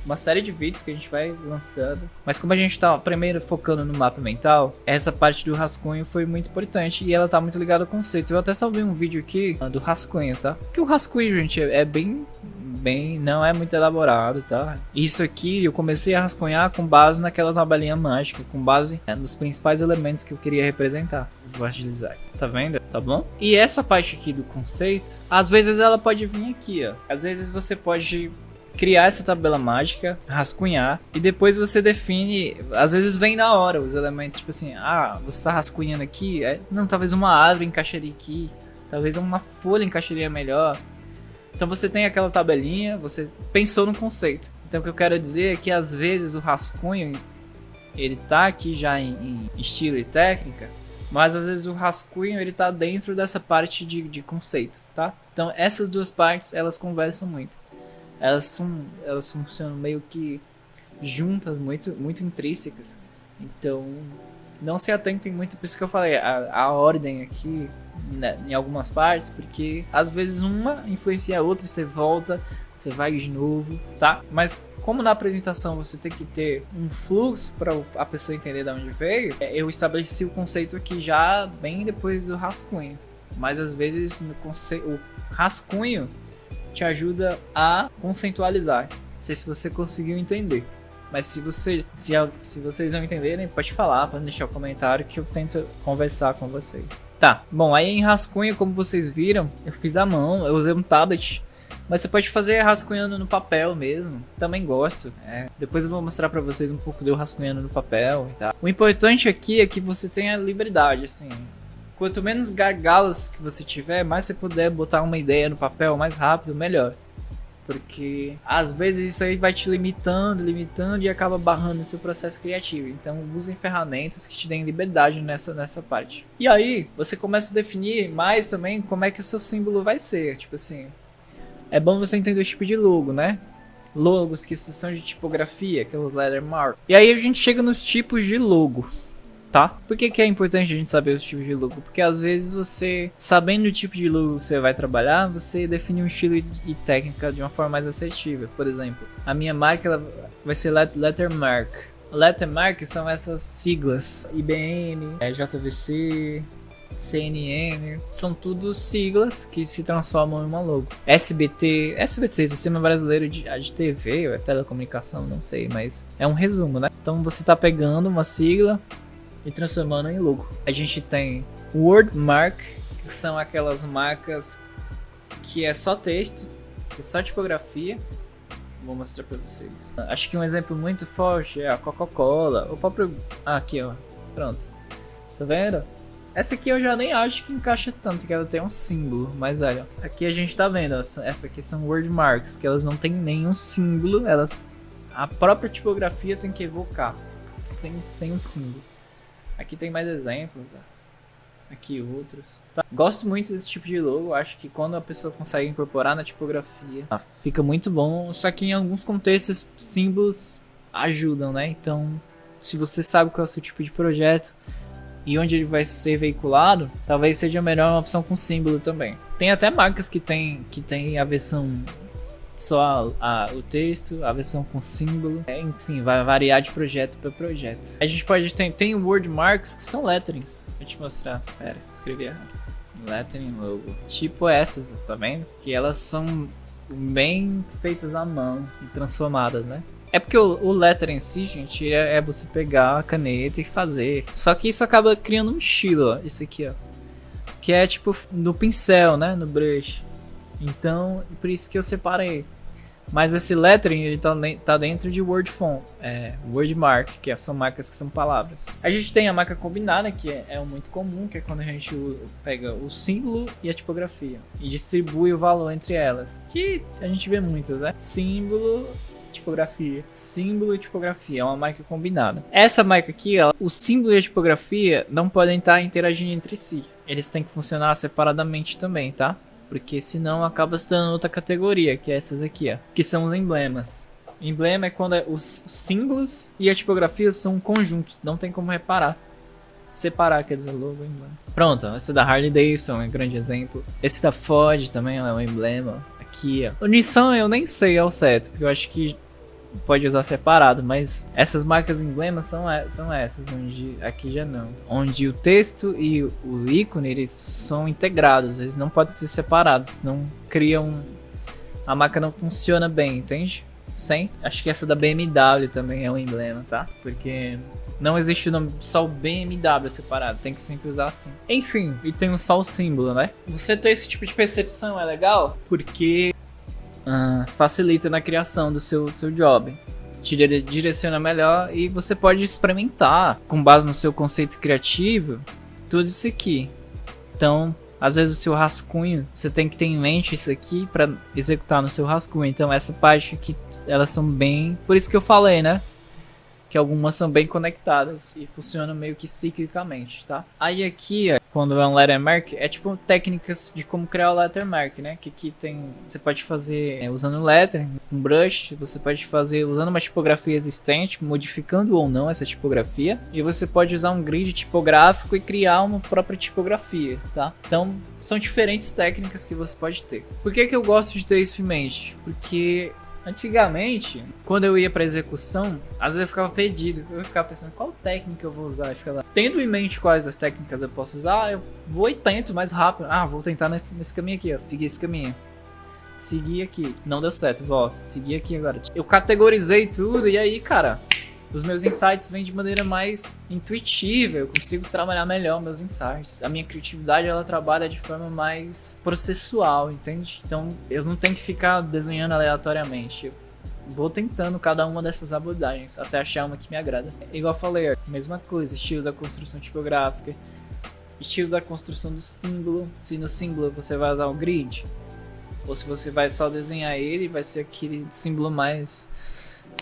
Uma série de vídeos que a gente vai lançando. Mas como a gente tá primeiro focando no mapa mental, essa parte do rascunho foi muito importante e ela tá muito ligada ao conceito. Eu até salvei um vídeo aqui do rascunho, tá? Porque o rascunho, gente, é bem... não é muito elaborado, tá? Isso aqui eu comecei a rascunhar com base naquela tabelinha mágica, com base nos principais elementos que eu queria representar. Vou agilizar, tá vendo? Tá bom? E essa parte aqui do conceito, às vezes ela pode vir aqui, ó. Às vezes você pode criar essa tabela mágica, rascunhar, e depois você define, às vezes vem na hora os elementos, tipo assim, você tá rascunhando aqui, não, talvez uma árvore encaixaria aqui, talvez uma folha encaixaria melhor. Então você tem aquela tabelinha, você pensou no conceito. Então o que eu quero dizer é que às vezes o rascunho, ele tá aqui já em estilo e técnica, mas às vezes o rascunho ele tá dentro dessa parte de conceito, tá? Então essas duas partes, elas conversam muito. Elas funcionam meio que juntas, muito intrínsecas. Então, não se atentem muito, por isso que eu falei, a ordem aqui, né, em algumas partes, porque às vezes uma influencia a outra, você volta, você vai de novo, tá? Mas como na apresentação você tem que ter um fluxo para a pessoa entender de onde veio, eu estabeleci o conceito aqui já bem depois do rascunho. mas às vezes o rascunho te ajuda a conceitualizar. Não sei se você conseguiu entender. Mas se vocês não entenderem, pode falar, pode deixar o comentário que eu tento conversar com vocês. Tá, bom, aí em rascunho, como vocês viram, eu fiz à mão, eu usei um tablet. Mas você pode fazer rascunhando no papel mesmo, também gosto. Depois eu vou mostrar pra vocês um pouco de eu rascunhando no papel e tal. O importante aqui é que você tenha liberdade, assim. Quanto menos gargalos que você tiver, mais você puder botar uma ideia no papel mais rápido, melhor. Porque às vezes isso aí vai te limitando e acaba barrando o seu processo criativo. Então usem ferramentas que te deem liberdade nessa parte. E aí você começa a definir mais também como é que o seu símbolo vai ser. Tipo assim, é bom você entender o tipo de logo, né? Logos que são de tipografia, aqueles lettermark. E aí a gente chega nos tipos de logo. Tá? Por que é importante a gente saber os tipos de logo? Porque às vezes você, sabendo o tipo de logo que você vai trabalhar, você define um estilo e técnica de uma forma mais assertiva. Por exemplo, a minha marca ela vai ser Lettermark. Lettermark são essas siglas: IBM, JVC, CNN, são tudo siglas que se transformam em uma logo. SBT, Sistema Brasileiro de TV, ou é telecomunicação, não sei, mas é um resumo, né? Então você tá pegando uma sigla e transformando em logo. A gente tem Wordmark, que são aquelas marcas que é só texto, que é só tipografia. Vou mostrar pra vocês. Acho que um exemplo muito forte é a Coca-Cola, o próprio... aqui ó, pronto. Tá vendo? Essa aqui eu já nem acho que encaixa tanto, que ela tem um símbolo, mas olha, aqui a gente tá vendo, essa aqui são Wordmarks, que elas não tem nenhum símbolo, a própria tipografia tem que evocar, sem um símbolo. Aqui tem mais exemplos, ó. Aqui outros. Tá. Gosto muito desse tipo de logo, acho que quando a pessoa consegue incorporar na tipografia, fica muito bom, só que em alguns contextos símbolos ajudam, né? Então, se você sabe qual é o seu tipo de projeto e onde ele vai ser veiculado, talvez seja melhor uma opção com símbolo também. Tem até marcas que tem a versão só o texto, a versão com símbolo, enfim, vai variar de projeto para projeto. A gente pode tem wordmarks que são letterings. Vou te mostrar. Pera, escrevi errado. Lettering logo. Tipo essas, tá vendo? Que elas são bem feitas à mão e transformadas, né? É porque o lettering em si, gente, é você pegar a caneta e fazer. Só que isso acaba criando um estilo, ó. Isso aqui, ó. Que é tipo no pincel, né? No brush. Então, por isso que eu separei. Mas esse lettering, ele tá dentro de wordfont, wordmark, que são marcas que são palavras. A gente tem a marca combinada, que é muito comum, que é quando a gente pega o símbolo e a tipografia e distribui o valor entre elas. Que a gente vê muitas, né? Símbolo, tipografia. Símbolo e tipografia, é uma marca combinada. Essa marca aqui, o símbolo e a tipografia não podem estar interagindo entre si. Eles têm que funcionar separadamente também, tá? Porque senão acaba se tornando outra categoria, que é essas aqui, ó. Que são os emblemas. Emblema é quando os símbolos e a tipografia são conjuntos. Não tem como separar, quer dizer, logo e emblema. Pronto, esse da Harley Davidson é um grande exemplo. Esse da Ford também é um emblema. Aqui, ó. O Nissan eu nem sei ao certo, porque eu acho que pode usar separado, mas essas marcas emblemas são essas, onde aqui já não. Onde o texto e o ícone, eles são integrados, eles não podem ser separados, senão criam... A marca não funciona bem, entende? Acho que essa da BMW também é um emblema, tá? Porque não existe o nome só o BMW separado, tem que sempre usar assim. Enfim, e tem só o símbolo, né? Você ter esse tipo de percepção é legal, porque... facilita na criação do seu job, te direciona melhor e você pode experimentar com base no seu conceito criativo tudo isso aqui. Então, às vezes o seu rascunho, você tem que ter em mente isso aqui para executar no seu rascunho. Então essa parte aqui, elas são bem, por isso que eu falei, né? Que algumas são bem conectadas e funcionam meio que ciclicamente, tá? Aí aqui, quando é um lettermark, é tipo técnicas de como criar o lettermark, né? Que aqui você pode fazer usando lettering, um brush, você pode fazer usando uma tipografia existente, modificando ou não essa tipografia, e você pode usar um grid tipográfico e criar uma própria tipografia, tá? Então, são diferentes técnicas que você pode ter. Por que eu gosto de ter isso em mente? Porque Antigamente, quando eu ia pra execução, às vezes eu ficava perdido. Eu ficava pensando, qual técnica eu vou usar? Eu ficava lá, tendo em mente quais as técnicas eu posso usar, eu vou e tento mais rápido. Ah, vou tentar nesse caminho aqui, ó. Seguir esse caminho. Seguir aqui. Não deu certo, volto. Seguir aqui agora. Eu categorizei tudo e aí, cara, os meus insights vêm de maneira mais intuitiva. Eu consigo trabalhar melhor meus insights. A minha criatividade, ela trabalha de forma mais processual, entende? Então, eu não tenho que ficar desenhando aleatoriamente. Eu vou tentando cada uma dessas abordagens até achar uma que me agrada. Igual eu falei, mesma coisa. Estilo da construção tipográfica. Estilo da construção do símbolo. Se no símbolo você vai usar o grid, ou se você vai só desenhar ele, vai ser aquele símbolo mais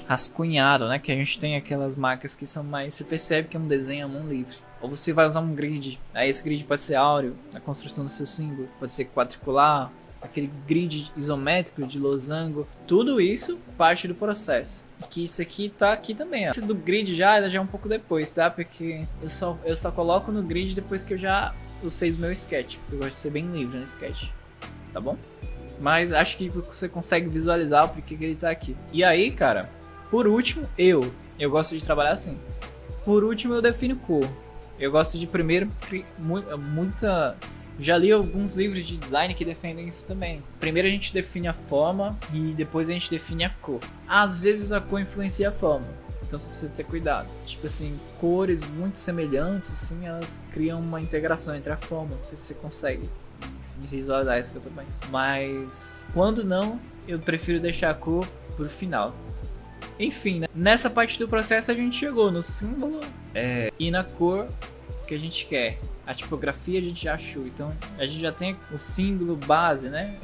rascunhado, né? Que a gente tem aquelas marcas que são mais... Você percebe que é um desenho à mão livre. Ou você vai usar um grid. Aí esse grid pode ser áureo, na construção do seu símbolo. Pode ser quadricular, aquele grid isométrico de losango. Tudo isso parte do processo. E que isso aqui tá aqui também, ó. Esse do grid já é um pouco depois, tá? Porque eu só coloco no grid depois que eu já fiz o meu sketch. Porque eu gosto de ser bem livre no sketch. Tá bom? Mas acho que você consegue visualizar o porquê que ele tá aqui. E aí, cara... Por último, eu gosto de trabalhar assim. Por último, eu defino cor. Eu gosto de primeiro já li alguns livros de design que defendem isso também. Primeiro a gente define a forma e depois a gente define a cor. Às vezes a cor influencia a forma, então você precisa ter cuidado. Tipo assim, cores muito semelhantes, assim, elas criam uma integração entre a forma. Não sei se você consegue visualizar isso que eu tô pensando. Mas quando não, eu prefiro deixar a cor pro final. Enfim, né? Nessa parte do processo a gente chegou no símbolo e na cor que a gente quer. A tipografia a gente já achou. Então a gente já tem o símbolo base, né?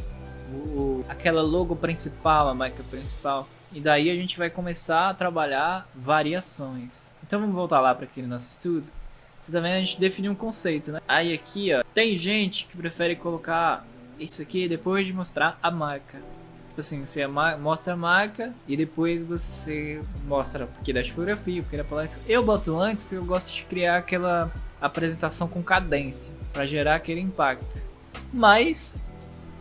Aquela logo principal, a marca principal. E daí a gente vai começar a trabalhar variações. Então vamos voltar lá para aquele nosso estudo. Você tá vendo? A gente definiu um conceito, né? Aí aqui, ó, tem gente que prefere colocar isso aqui depois de mostrar a marca. Tipo assim, você mostra a marca e depois você mostra porque da tipografia, porque da paleta. Eu boto antes porque eu gosto de criar aquela apresentação com cadência para gerar aquele impacto. Mas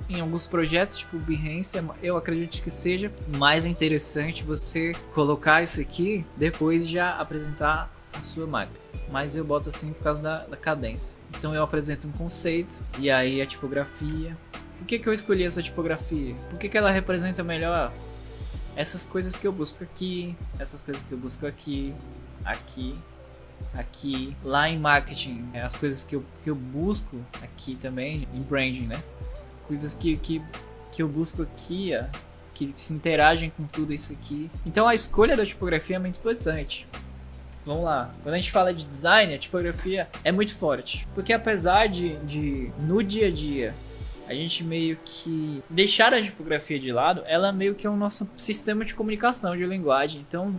em alguns projetos, tipo o Behance, eu acredito que seja mais interessante você colocar isso aqui depois de já apresentar a sua marca. Mas eu boto assim por causa da cadência. Então eu apresento um conceito e aí a tipografia. Por que eu escolhi essa tipografia? Por que ela representa melhor essas coisas que eu busco aqui, essas coisas que eu busco aqui, aqui, lá em marketing, as coisas que eu busco aqui também, em branding, né? Coisas que eu busco aqui, ó, que se interagem com tudo isso aqui. Então a escolha da tipografia é muito importante. Vamos lá, quando a gente fala de design, a tipografia é muito forte. Porque apesar de no dia a dia a gente meio que deixar a tipografia de lado, ela meio que é o nosso sistema de comunicação, de linguagem. Então,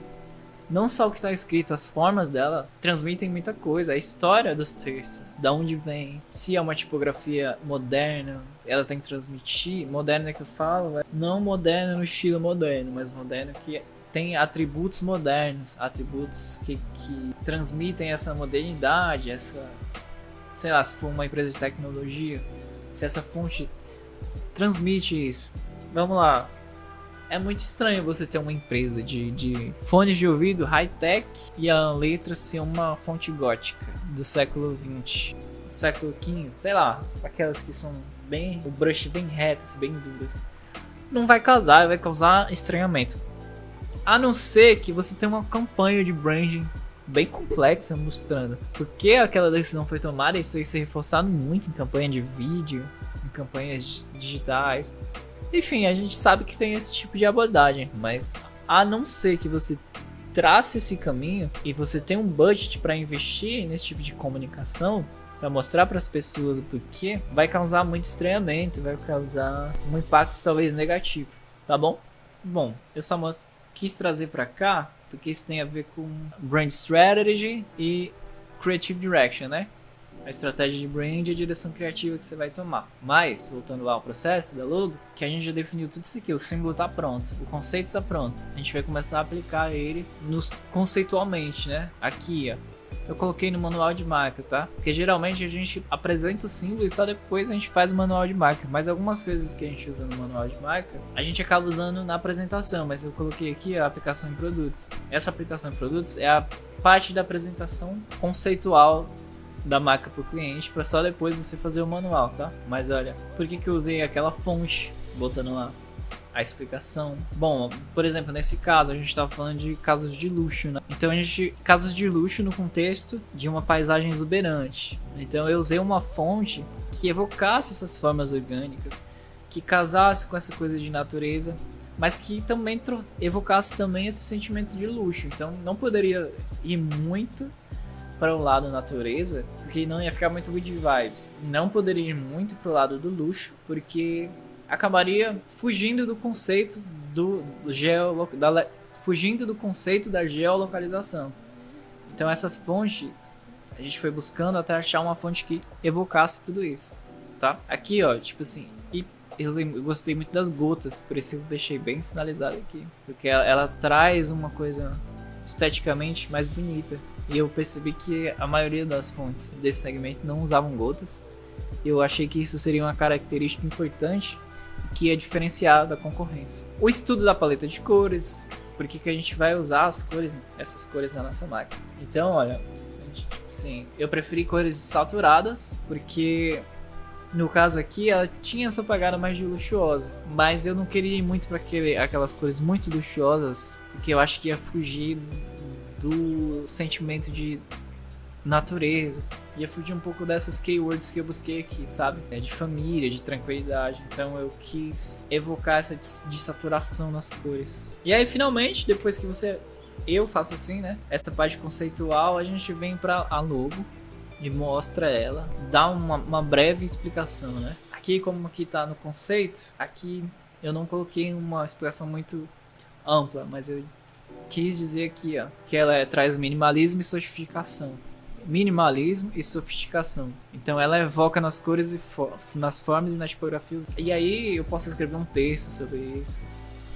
não só o que está escrito, as formas dela transmitem muita coisa. A história dos textos, da onde vem, se é uma tipografia moderna, ela tem que transmitir. Moderna que eu falo, não moderna no estilo moderno, mas moderna que tem atributos modernos, atributos que transmitem essa modernidade, essa, sei lá, se for uma empresa de tecnologia, se essa fonte transmite isso. Vamos lá. É muito estranho você ter uma empresa de fones de ouvido high-tech e a letra ser uma fonte gótica do século XX, do século XV, sei lá, aquelas que são bem, o brush bem reto, bem duras. Não vai causar estranhamento. A não ser que você tenha uma campanha de branding bem complexa mostrando por que aquela decisão foi tomada. Isso aí ser reforçado muito em campanha de vídeo, em campanhas digitais. Enfim, a gente sabe que tem esse tipo de abordagem, mas a não ser que você trace esse caminho e você tem um budget para investir nesse tipo de comunicação, para mostrar para as pessoas o porquê, vai causar muito estranhamento, vai causar um impacto talvez negativo, tá bom? Bom, eu só quis trazer para cá porque isso tem a ver com brand strategy e creative direction, né? A estratégia de brand e a direção criativa que você vai tomar. Mas, voltando lá ao processo da logo, que a gente já definiu tudo isso aqui, o símbolo tá pronto, o conceito tá pronto. A gente vai começar a aplicar ele conceitualmente, né? Aqui, ó, eu coloquei no manual de marca, tá? Porque geralmente a gente apresenta o símbolo e só depois a gente faz o manual de marca. Mas algumas coisas que a gente usa no manual de marca, a gente acaba usando na apresentação. Mas eu coloquei aqui a aplicação em produtos. Essa aplicação em produtos é a parte da apresentação conceitual da marca para o cliente, para só depois você fazer o manual, tá? Mas olha, por que eu usei aquela fonte botando lá a explicação? Bom, por exemplo, nesse caso a gente estava falando de casos de luxo, né? Então casos de luxo no contexto de uma paisagem exuberante. Então eu usei uma fonte que evocasse essas formas orgânicas, que casasse com essa coisa de natureza, mas que também evocasse também esse sentimento de luxo. Então não poderia ir muito para o lado natureza, porque não ia ficar muito good vibes. Não poderia ir muito para o lado do luxo, porque acabaria fugindo do conceito fugindo do conceito da geolocalização. Então essa fonte a gente foi buscando até achar uma fonte que evocasse tudo isso, tá? Aqui, ó, tipo assim, e eu gostei muito das gotas, por isso eu deixei bem sinalizado aqui, porque ela traz uma coisa esteticamente mais bonita. E eu percebi que a maioria das fontes desse segmento não usavam gotas. Eu achei que isso seria uma característica importante que ia diferenciar da concorrência. O estudo da paleta de cores, por que a gente vai usar essas cores na nossa marca. Então, olha, assim, eu preferi cores saturadas, porque no caso aqui ela tinha essa pegada mais de luxuosa, mas eu não queria ir muito para aquelas cores muito luxuosas, porque eu acho que ia fugir do sentimento de natureza, ia fugir um pouco dessas keywords que eu busquei aqui, sabe? De família, de tranquilidade. Então eu quis evocar essa desaturação nas cores. E aí finalmente, depois que eu faço assim, né? Essa parte conceitual, a gente vem para a logo e mostra ela, dá uma breve explicação, né? Aqui, como aqui tá no conceito, aqui eu não coloquei uma explicação muito ampla, mas eu quis dizer aqui, ó, que ela traz minimalismo e sofisticação. Minimalismo e sofisticação. Então ela evoca nas cores e nas formas e nas tipografias. E aí eu posso escrever um texto sobre isso.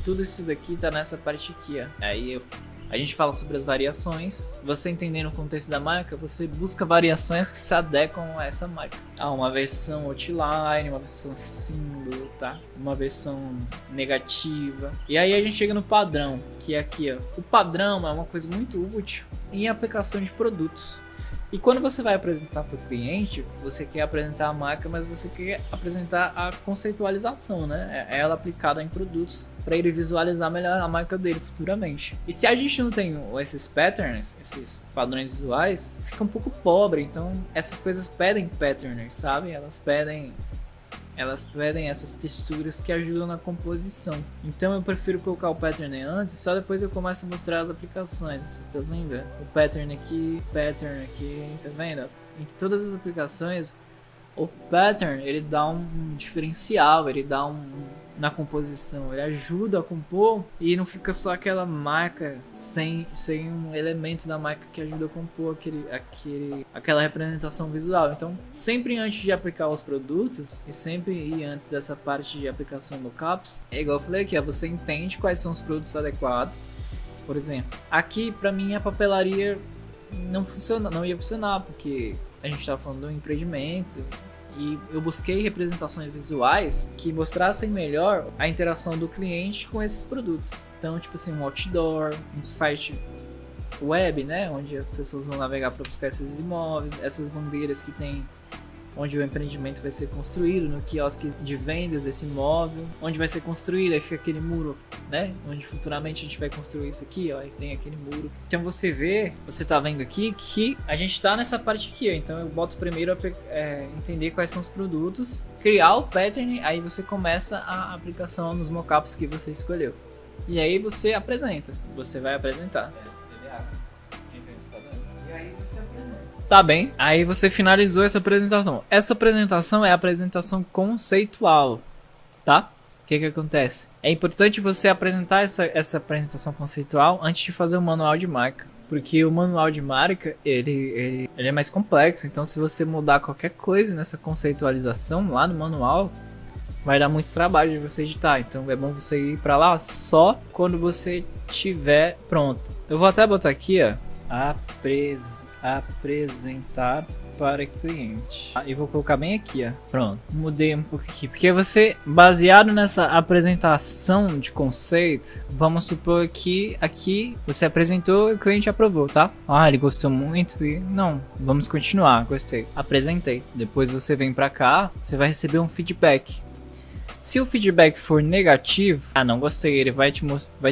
Tudo isso daqui tá nessa parte aqui, ó. Aí a gente fala sobre as variações. Você entendendo o contexto da marca, você busca variações que se adequam a essa marca. Uma versão outline, uma versão símbolo, tá? Uma versão negativa. E aí a gente chega no padrão, que é aqui, ó. O padrão é uma coisa muito útil em aplicação de produtos. E quando você vai apresentar para o cliente, você quer apresentar a marca, mas você quer apresentar a conceitualização, né? Ela aplicada em produtos para ele visualizar melhor a marca dele futuramente. E se a gente não tem esses patterns, esses padrões visuais, fica um pouco pobre. Então essas coisas pedem patterners, sabe? Elas pedem essas texturas que ajudam na composição. Então eu prefiro colocar o pattern antes, só depois eu começo a mostrar as aplicações. Você tá vendo? O pattern aqui, tá vendo? Em todas as aplicações, o pattern ele dá um diferencial, ele dá na composição, ele ajuda a compor e não fica só aquela marca sem um elemento da marca que ajuda a compor aquela representação visual. Então, sempre antes de aplicar os produtos e sempre antes dessa parte de aplicação no CAPS, é igual eu falei aqui, você entende quais são os produtos adequados. Por exemplo, aqui para mim a papelaria não ia funcionar, porque a gente estava falando do empreendimento. E eu busquei representações visuais que mostrassem melhor a interação do cliente com esses produtos. Então, tipo assim, um outdoor, um site web, né? Onde as pessoas vão navegar para buscar esses imóveis, essas bandeiras que tem onde o empreendimento vai ser construído, no quiosque de vendas desse imóvel, onde vai ser construído, aí fica aquele muro, né? Onde futuramente a gente vai construir isso aqui, ó, aí tem aquele muro. Então você tá vendo aqui que a gente tá nessa parte aqui, ó. Então eu boto primeiro entender quais são os produtos, criar o pattern, aí você começa a aplicação nos mockups que você escolheu. E aí você vai apresentar. Tá bem, aí você finalizou essa apresentação. Essa apresentação é a apresentação conceitual, tá? O que acontece? É importante você apresentar essa apresentação conceitual antes de fazer o manual de marca. Porque o manual de marca, ele é mais complexo. Então se você mudar qualquer coisa nessa conceitualização lá no manual, vai dar muito trabalho de você editar. Então é bom você ir pra lá só quando você tiver pronto. Eu vou até botar aqui, ó. apresentar para cliente. E vou colocar bem aqui, ó. Pronto. Mudei um pouco aqui. Porque você, baseado nessa apresentação de conceito, vamos supor que aqui você apresentou e o cliente aprovou, tá? Ah, ele gostou muito e... Não, vamos continuar. Gostei. Apresentei. Depois você vem pra cá, você vai receber um feedback. Se o feedback for negativo, não gostei, ele vai te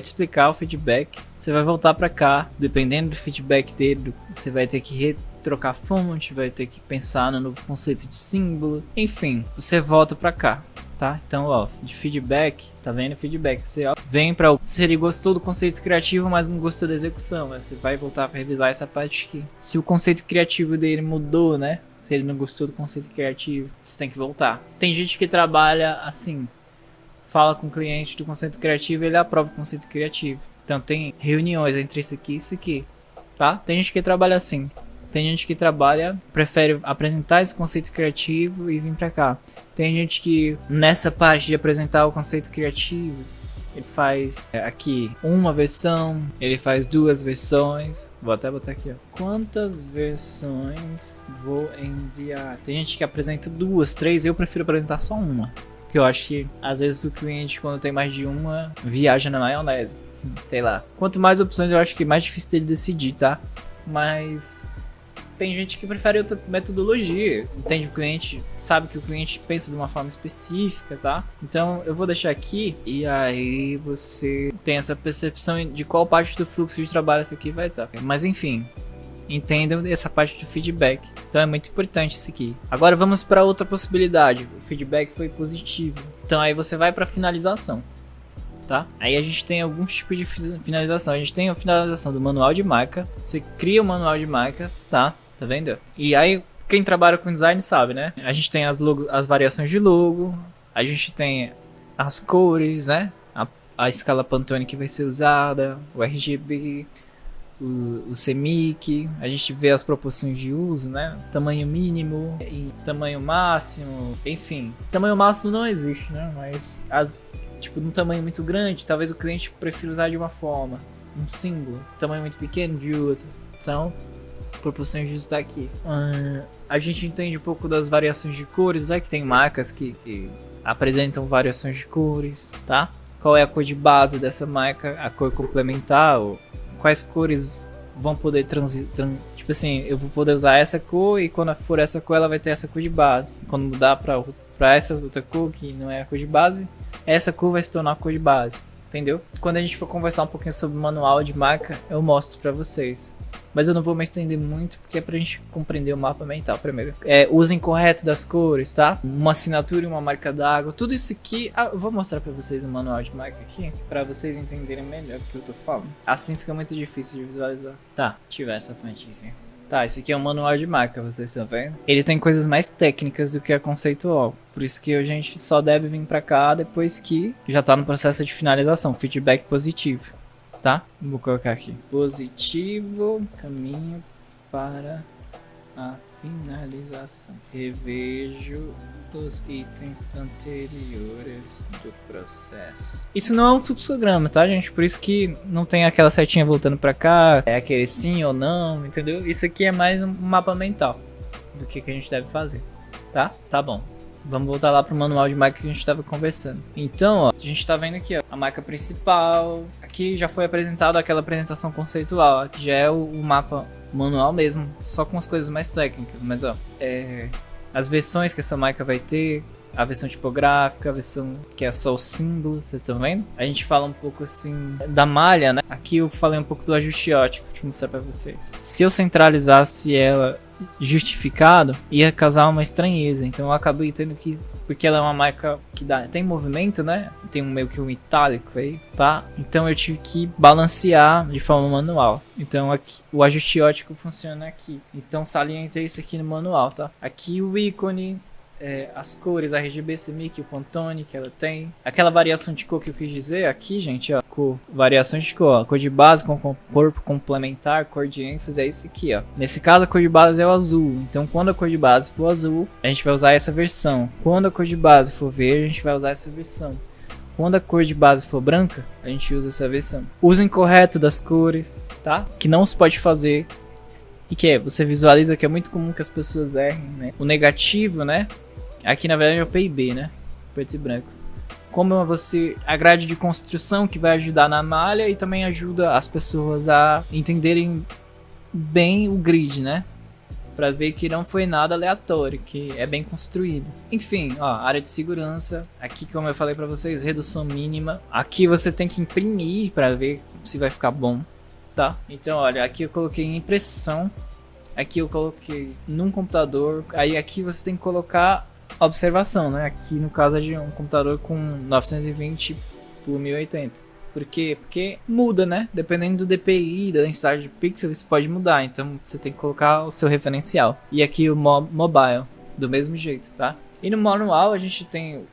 explicar o feedback. Você vai voltar pra cá, dependendo do feedback dele, você vai ter que trocar fonte, vai ter que pensar no novo conceito de símbolo. Enfim, você volta pra cá, tá? Então, ó, de feedback, tá vendo? Feedback, você ó, vem pra se ele gostou do conceito criativo, mas não gostou da execução. Você vai voltar pra revisar essa parte aqui. Se o conceito criativo dele mudou, né? Se ele não gostou do conceito criativo, você tem que voltar. Tem gente que trabalha assim, fala com o cliente do conceito criativo e ele aprova o conceito criativo. Então tem reuniões entre isso aqui e isso aqui, tá? Tem gente que trabalha assim. Tem gente que prefere apresentar esse conceito criativo e vir pra cá. Tem gente que nessa parte de apresentar o conceito criativo, ele faz aqui uma versão, ele faz 2 versões. Vou até botar aqui, ó. Quantas versões vou enviar? Tem gente que apresenta 2, 3, eu prefiro apresentar só uma. Porque eu acho que às vezes o cliente, quando tem mais de uma, viaja na maionese. Sei lá. Quanto mais opções, eu acho que é mais difícil dele decidir, tá? Mas... tem gente que prefere outra metodologia, entende o cliente, sabe que o cliente pensa de uma forma específica, tá? Então eu vou deixar aqui e aí você tem essa percepção de qual parte do fluxo de trabalho isso aqui vai estar. Mas enfim, entendam essa parte do feedback. Então é muito importante isso aqui. Agora vamos para outra possibilidade. O feedback foi positivo. Então aí você vai para finalização. Tá? Aí a gente tem alguns tipos de finalização. A gente tem a finalização do manual de marca. Você cria o manual de marca, tá? Tá vendo? E aí, quem trabalha com design sabe, né? A gente tem as variações de logo. A gente tem as cores, né? A escala Pantone que vai ser usada. O RGB. O CMYK. A gente vê as proporções de uso, né? Tamanho mínimo e tamanho máximo. Enfim, tamanho máximo não existe, né? Mas tipo, num tamanho muito grande, talvez o cliente prefira usar de uma forma. Um símbolo. Tamanho muito pequeno, de outro. Então... proporções de uso tá aqui. A gente entende um pouco das variações de cores, né? Que tem marcas que apresentam variações de cores, tá? Qual é a cor de base dessa marca, a cor complementar, ou quais cores vão poder tipo assim, eu vou poder usar essa cor e quando for essa cor ela vai ter essa cor de base. Quando mudar pra essa outra cor que não é a cor de base, essa cor vai se tornar a cor de base, entendeu? Quando a gente for conversar um pouquinho sobre o manual de marca, eu mostro pra vocês. Mas eu não vou me estender muito, porque é pra gente compreender o mapa mental primeiro. Uso incorreto das cores, tá? Uma assinatura e uma marca d'água. Tudo isso aqui... eu vou mostrar pra vocês o manual de marca aqui, pra vocês entenderem melhor o que eu tô falando. Assim fica muito difícil de visualizar. Tá, tiver essa fonte aqui. Tá, esse aqui é o manual de marca, vocês estão vendo? Ele tem coisas mais técnicas do que a conceitual. Por isso que a gente só deve vir pra cá depois que já tá no processo de finalização. Feedback positivo. Tá? Vou colocar aqui. Positivo, caminho para a finalização. Revejo os itens anteriores do processo. Isso não é um fluxograma, tá, gente? Por isso que não tem aquela setinha voltando pra cá. É aquele sim ou não, entendeu? Isso aqui é mais um mapa mental do que a gente deve fazer, tá? Tá bom. Vamos voltar lá pro manual de marca que a gente estava conversando. Então, ó, a gente tá vendo aqui, ó, a marca principal. Aqui já foi apresentado aquela apresentação conceitual. Aqui já é o mapa manual mesmo, só com as coisas mais técnicas. Mas, ó, as versões que essa marca vai ter, a versão tipográfica, a versão que é só o símbolo, vocês estão vendo? A gente fala um pouco assim da malha, né? Aqui eu falei um pouco do ajuste ótico, deixa eu mostrar pra vocês. Se eu centralizasse ela justificado, ia causar uma estranheza. Então eu acabei tendo que, porque ela é uma marca que tem movimento, né? Tem meio que um itálico aí, tá? Então eu tive que balancear de forma manual. Então aqui o ajuste ótico funciona aqui. Então salientei isso aqui no manual, tá? Aqui o ícone, as cores, a RGB, CMYK, o Pantone que ela tem. Aquela variação de cor que eu quis dizer aqui, gente, ó. Variações de cor, ó. Cor de base com corpo complementar, cor de ênfase é isso aqui, ó. Nesse caso a cor de base é o azul. Então quando a cor de base for azul, a gente vai usar essa versão. Quando a cor de base for verde, a gente vai usar essa versão. Quando a cor de base for branca, a gente usa essa versão. Uso incorreto das cores, tá? Que não se pode fazer. E que você visualiza que é muito comum que as pessoas errem, né? O negativo, né? Aqui na verdade é o PIB, né? Preto e branco. Como a grade de construção que vai ajudar na malha e também ajuda as pessoas a entenderem bem o grid, né? Pra ver que não foi nada aleatório, que é bem construído. Enfim, ó, área de segurança. Aqui, como eu falei pra vocês, redução mínima. Aqui você tem que imprimir pra ver se vai ficar bom, tá? Então, olha, aqui eu coloquei em impressão. Aqui eu coloquei num computador. Aí aqui você tem que colocar observação, né? Aqui no caso é de um computador com 920 por 1080. Por quê? Porque muda, né? Dependendo do DPI, da densidade de pixels, isso pode mudar. Então você tem que colocar o seu referencial. E aqui o mobile, do mesmo jeito, tá? E no manual a gente tem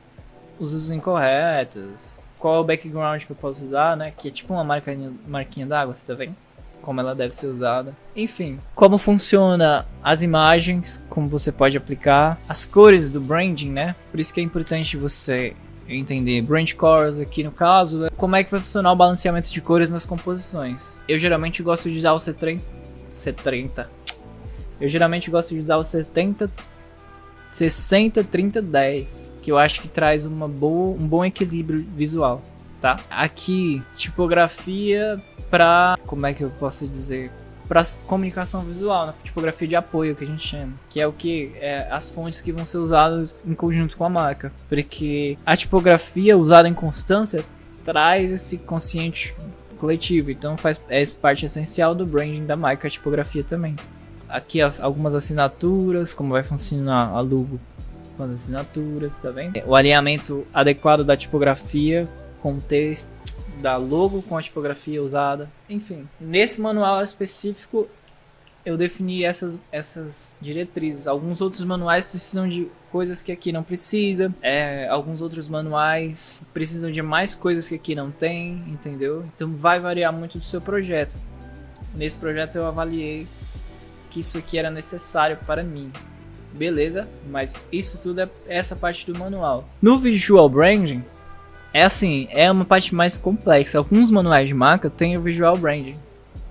os usos incorretos. Qual é o background que eu posso usar, né? Que é tipo uma marquinha d'água, você tá vendo? Como ela deve ser usada. Enfim, como funciona as imagens, como você pode aplicar. As cores do branding, né? Por isso que é importante você entender brand colors aqui no caso. Como é que vai funcionar o balanceamento de cores nas composições. Eu geralmente gosto de usar o C30. Eu geralmente gosto de usar o 60, 30, 10. Que eu acho que traz um bom equilíbrio visual, tá? Aqui, tipografia pra... Como é que eu posso dizer? Para comunicação visual, na tipografia de apoio que a gente chama, que é o que? É as fontes que vão ser usadas em conjunto com a marca, porque a tipografia usada em constância traz esse consciente coletivo, então faz parte essencial do branding da marca, a tipografia também. Aqui algumas assinaturas, como vai funcionar a logo com as assinaturas, tá vendo? O alinhamento adequado da tipografia com o texto, da logo com a tipografia usada, enfim. Nesse manual específico eu defini essas diretrizes. Alguns outros manuais precisam de coisas que aqui não precisa, alguns outros manuais precisam de mais coisas que aqui não tem, entendeu? Então vai variar muito do seu projeto. Nesse projeto eu avaliei que isso aqui era necessário para mim. Beleza? Mas isso tudo é essa parte do manual. No Visual Branding é assim, é uma parte mais complexa. Alguns manuais de marca tem o Visual Branding,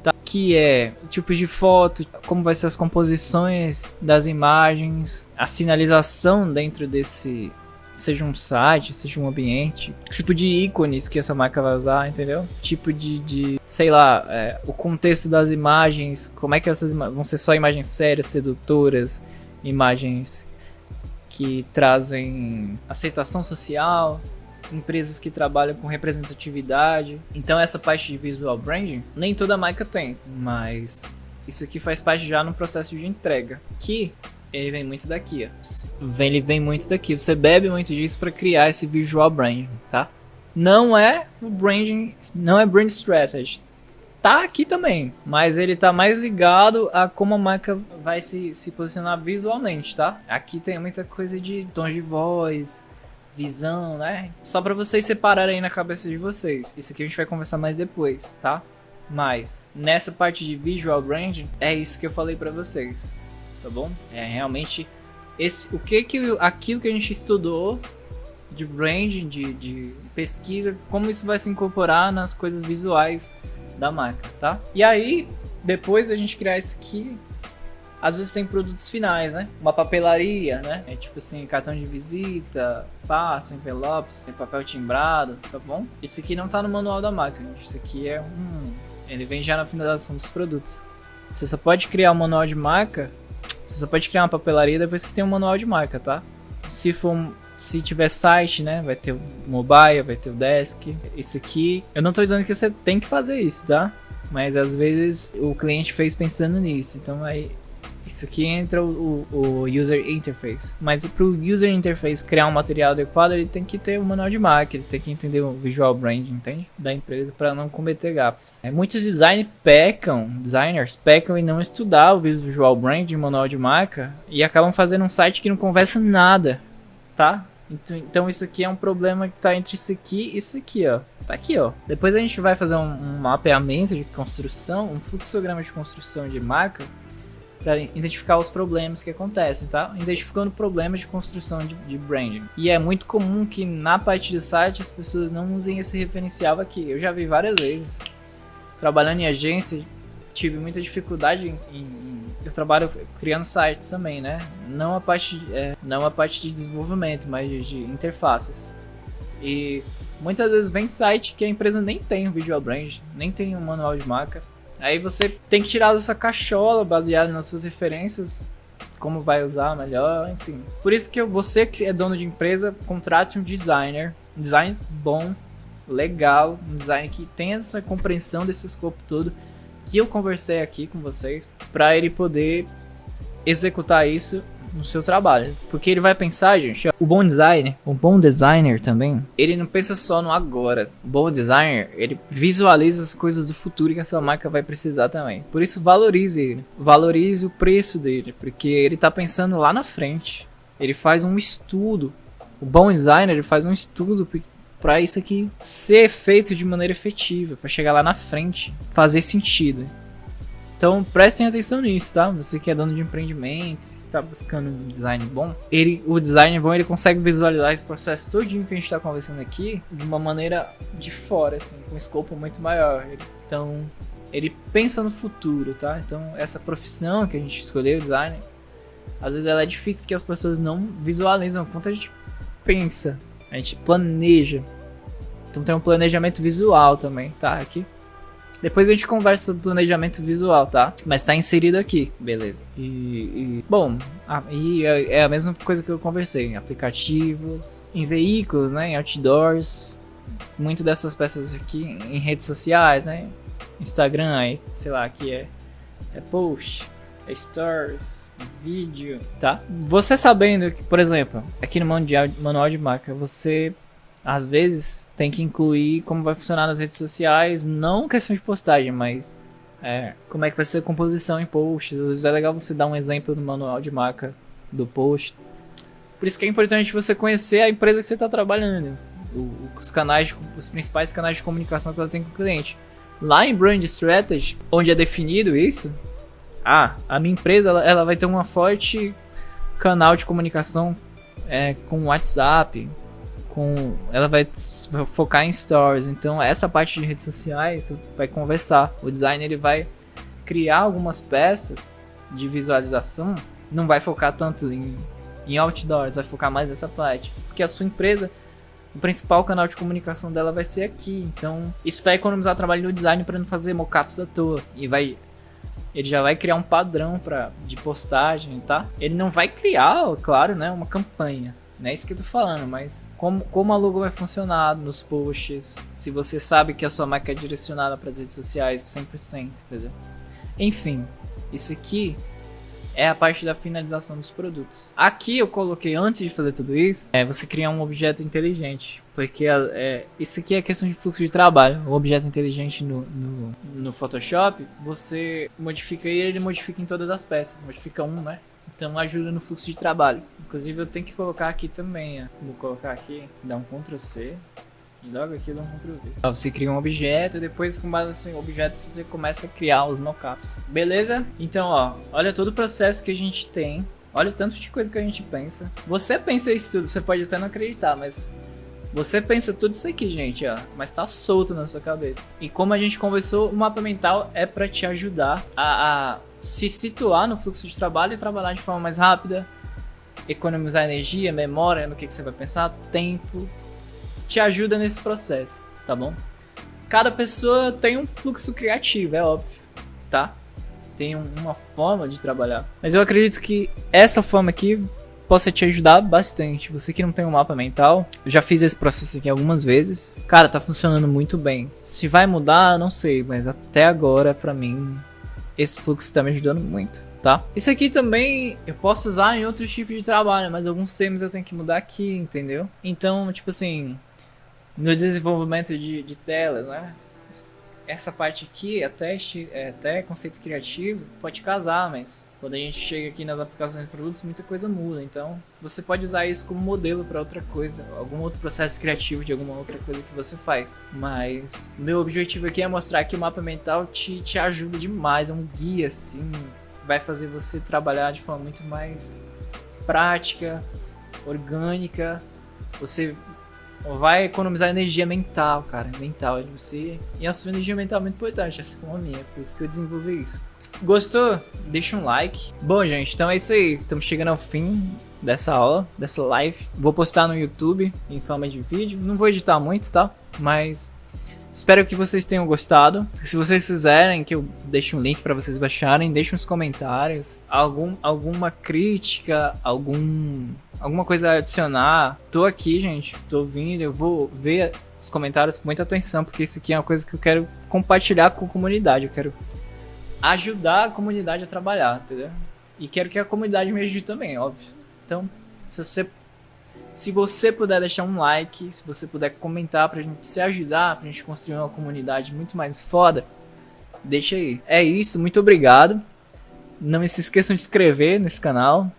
tá? Que é tipos de foto, como vai ser as composições das imagens, a sinalização dentro desse, seja um site, seja um ambiente, tipo de ícones que essa marca vai usar, entendeu? Tipo de sei lá, o contexto das imagens, como é que essas vão ser só imagens sérias, sedutoras, imagens que trazem aceitação social, empresas que trabalham com representatividade. Então essa parte de visual branding nem toda marca tem, mas isso aqui faz parte já no processo de entrega, que ele vem muito daqui, ó. Ele vem muito daqui, você bebe muito disso para criar esse visual branding, tá? Não é o branding, não é brand strategy, tá aqui também, mas ele tá mais ligado a como a marca vai se posicionar visualmente, tá? Aqui tem muita coisa de tons de voz, visão, né? Só pra vocês separarem aí na cabeça de vocês. Isso aqui a gente vai conversar mais depois, tá? Mas nessa parte de visual branding é isso que eu falei pra vocês, tá bom? É realmente aquilo que a gente estudou de branding, de pesquisa, como isso vai se incorporar nas coisas visuais da marca, tá? E aí, depois a gente criar isso aqui, às vezes tem produtos finais, né? Uma papelaria, né? É tipo assim, cartão de visita, passa, envelopes, papel timbrado, tá bom? Isso aqui não tá no manual da marca, gente. Isso aqui é ele vem já na finalização dos produtos. Você só pode criar um manual de marca, você só pode criar uma papelaria depois que tem um manual de marca, tá? Se tiver site, né? Vai ter o mobile, vai ter o desk. Isso aqui, eu não tô dizendo que você tem que fazer isso, tá? Mas às vezes o cliente fez pensando nisso, então aí isso aqui entra o user interface. Mas para o user interface criar um material adequado, ele tem que ter um manual de marca, ele tem que entender o visual branding, entende? Da empresa, para não cometer gafes. Muitos designers pecam em não estudar o visual branding, manual de marca, e acabam fazendo um site que não conversa nada, tá? Então isso aqui é um problema que tá entre isso aqui e isso aqui, ó. Tá aqui, ó. Depois a gente vai fazer um mapeamento de construção, um fluxograma de construção de marca, para identificar os problemas que acontecem, tá? Identificando problemas de construção de branding. E é muito comum que na parte do site as pessoas não usem esse referencial aqui. Eu já vi várias vezes, trabalhando em agência, tive muita dificuldade eu trabalho criando sites também, né? Não a parte de desenvolvimento, mas de interfaces. E muitas vezes vem site que a empresa nem tem um visual brand, nem tem um manual de marca. Aí você tem que tirar da sua cachola, baseado nas suas referências, como vai usar melhor, enfim. Por isso que você que é dono de empresa, contrate um designer, um design bom, legal, um design que tenha essa compreensão desse escopo todo, que eu conversei aqui com vocês, para ele poder executar isso no seu trabalho. Porque ele vai pensar, gente, o bom designer também, ele não pensa só no agora. O bom designer, ele visualiza as coisas do futuro que a sua marca vai precisar também. Por isso, valorize ele. Valorize o preço dele, porque ele tá pensando lá na frente. Ele faz um estudo. O bom designer, ele faz um estudo para isso aqui ser feito de maneira efetiva, para chegar lá na frente, fazer sentido. Então, prestem atenção nisso, tá? Você que é dono de empreendimento, tá buscando um design bom, o design bom, ele consegue visualizar esse processo todinho que a gente tá conversando aqui de uma maneira de fora, assim, com um escopo muito maior. Então, ele pensa no futuro, tá? Então, essa profissão que a gente escolheu, o design, às vezes ela é difícil porque as pessoas não visualizam quanto a gente pensa, a gente planeja. Então tem um planejamento visual também, tá? Aqui. Depois a gente conversa sobre planejamento visual, tá? Mas tá inserido aqui, beleza. Bom, é a mesma coisa que eu conversei. Em aplicativos, em veículos, né? Em outdoors. Muitas dessas peças aqui em redes sociais, né? Instagram, aí, sei lá, aqui é post, é stories, é vídeo, tá? Você sabendo que, por exemplo, aqui no manual de marca, você às vezes tem que incluir como vai funcionar nas redes sociais, não questão de postagem, mas como é que vai ser a composição em posts. Às vezes é legal você dar um exemplo no manual de marca do post. Por isso que é importante você conhecer a empresa que você está trabalhando, os principais canais de comunicação que ela tem com o cliente. Lá em Brand Strategy, onde é definido isso, a minha empresa ela vai ter uma forte canal de comunicação com WhatsApp, ela vai focar em stories. Então essa parte de redes sociais vai conversar. O designer ele vai criar algumas peças de visualização, não vai focar tanto em outdoors, vai focar mais nessa parte, porque a sua empresa, o principal canal de comunicação dela vai ser aqui. Então isso vai economizar trabalho do design para não fazer mockups à toa. Ele já vai criar um padrão de postagem, tá? Ele não vai criar, claro, né, uma campanha. Não é isso que eu tô falando, mas como a logo vai funcionar nos posts, se você sabe que a sua marca é direcionada para as redes sociais 100%, entendeu? Enfim, isso aqui é a parte da finalização dos produtos. Aqui eu coloquei, antes de fazer tudo isso, você criar um objeto inteligente, porque isso aqui é questão de fluxo de trabalho. O objeto inteligente no Photoshop, você modifica ele modifica em todas as peças, modifica né? Então ajuda no fluxo de trabalho. Inclusive eu tenho que colocar aqui também, ó. Vou colocar aqui, dar um Ctrl C e logo aqui dá um Ctrl V. Você cria um objeto e depois com base nesse objeto você começa a criar os mockups. Beleza? Então ó, olha todo o processo que a gente tem. Olha o tanto de coisa que a gente pensa. Você pensa isso tudo, você pode até não acreditar, mas você pensa tudo isso aqui, gente, ó, mas tá solto na sua cabeça. E como a gente conversou, o mapa mental é pra te ajudar a se situar no fluxo de trabalho e trabalhar de forma mais rápida, economizar energia, memória, no que você vai pensar, tempo. Te ajuda nesse processo, tá bom? Cada pessoa tem um fluxo criativo, é óbvio, tá? Tem uma forma de trabalhar. Mas eu acredito que essa forma aqui possa te ajudar bastante. Você que não tem um mapa mental, eu já fiz esse processo aqui algumas vezes. Cara, tá funcionando muito bem. Se vai mudar, não sei, mas até agora, pra mim, esse fluxo tá me ajudando muito, tá? Isso aqui também eu posso usar em outros tipos de trabalho, mas alguns termos eu tenho que mudar aqui, entendeu? Então, tipo assim, no desenvolvimento de telas, né? Essa parte aqui, até conceito criativo, pode casar, mas quando a gente chega aqui nas aplicações de produtos, muita coisa muda. Então, você pode usar isso como modelo para outra coisa, algum outro processo criativo de alguma outra coisa que você faz. Mas meu objetivo aqui é mostrar que o mapa mental te ajuda demais, é um guia, assim, vai fazer você trabalhar de forma muito mais prática, orgânica. Você vai economizar energia mental, cara, mental de você. E a sua energia mental é muito importante, assim como a minha, por isso que eu desenvolvi isso. Gostou? Deixa um like. Bom, gente, então é isso aí. Estamos chegando ao fim dessa aula, dessa live. Vou postar no YouTube em forma de vídeo. Não vou editar muito, tá? Mas espero que vocês tenham gostado. Se vocês quiserem que eu deixe um link para vocês baixarem, deixem nos comentários. Alguma crítica, alguma coisa a adicionar. Tô aqui, gente. Tô ouvindo. Eu vou ver os comentários com muita atenção, porque isso aqui é uma coisa que eu quero compartilhar com a comunidade. Eu quero ajudar a comunidade a trabalhar, entendeu? E quero que a comunidade me ajude também, óbvio. Então, se você puder deixar um like, se você puder comentar pra gente se ajudar, pra gente construir uma comunidade muito mais foda, deixa aí. É isso, muito obrigado. Não se esqueçam de se inscrever nesse canal.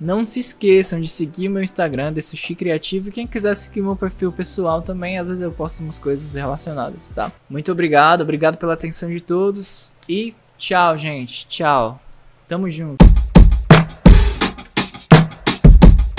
Não se esqueçam de seguir meu Instagram, The Sushi Criativo. E quem quiser seguir meu perfil pessoal também, às vezes eu posto umas coisas relacionadas, tá? Muito obrigado pela atenção de todos. E tchau, gente. Tchau. Tamo junto.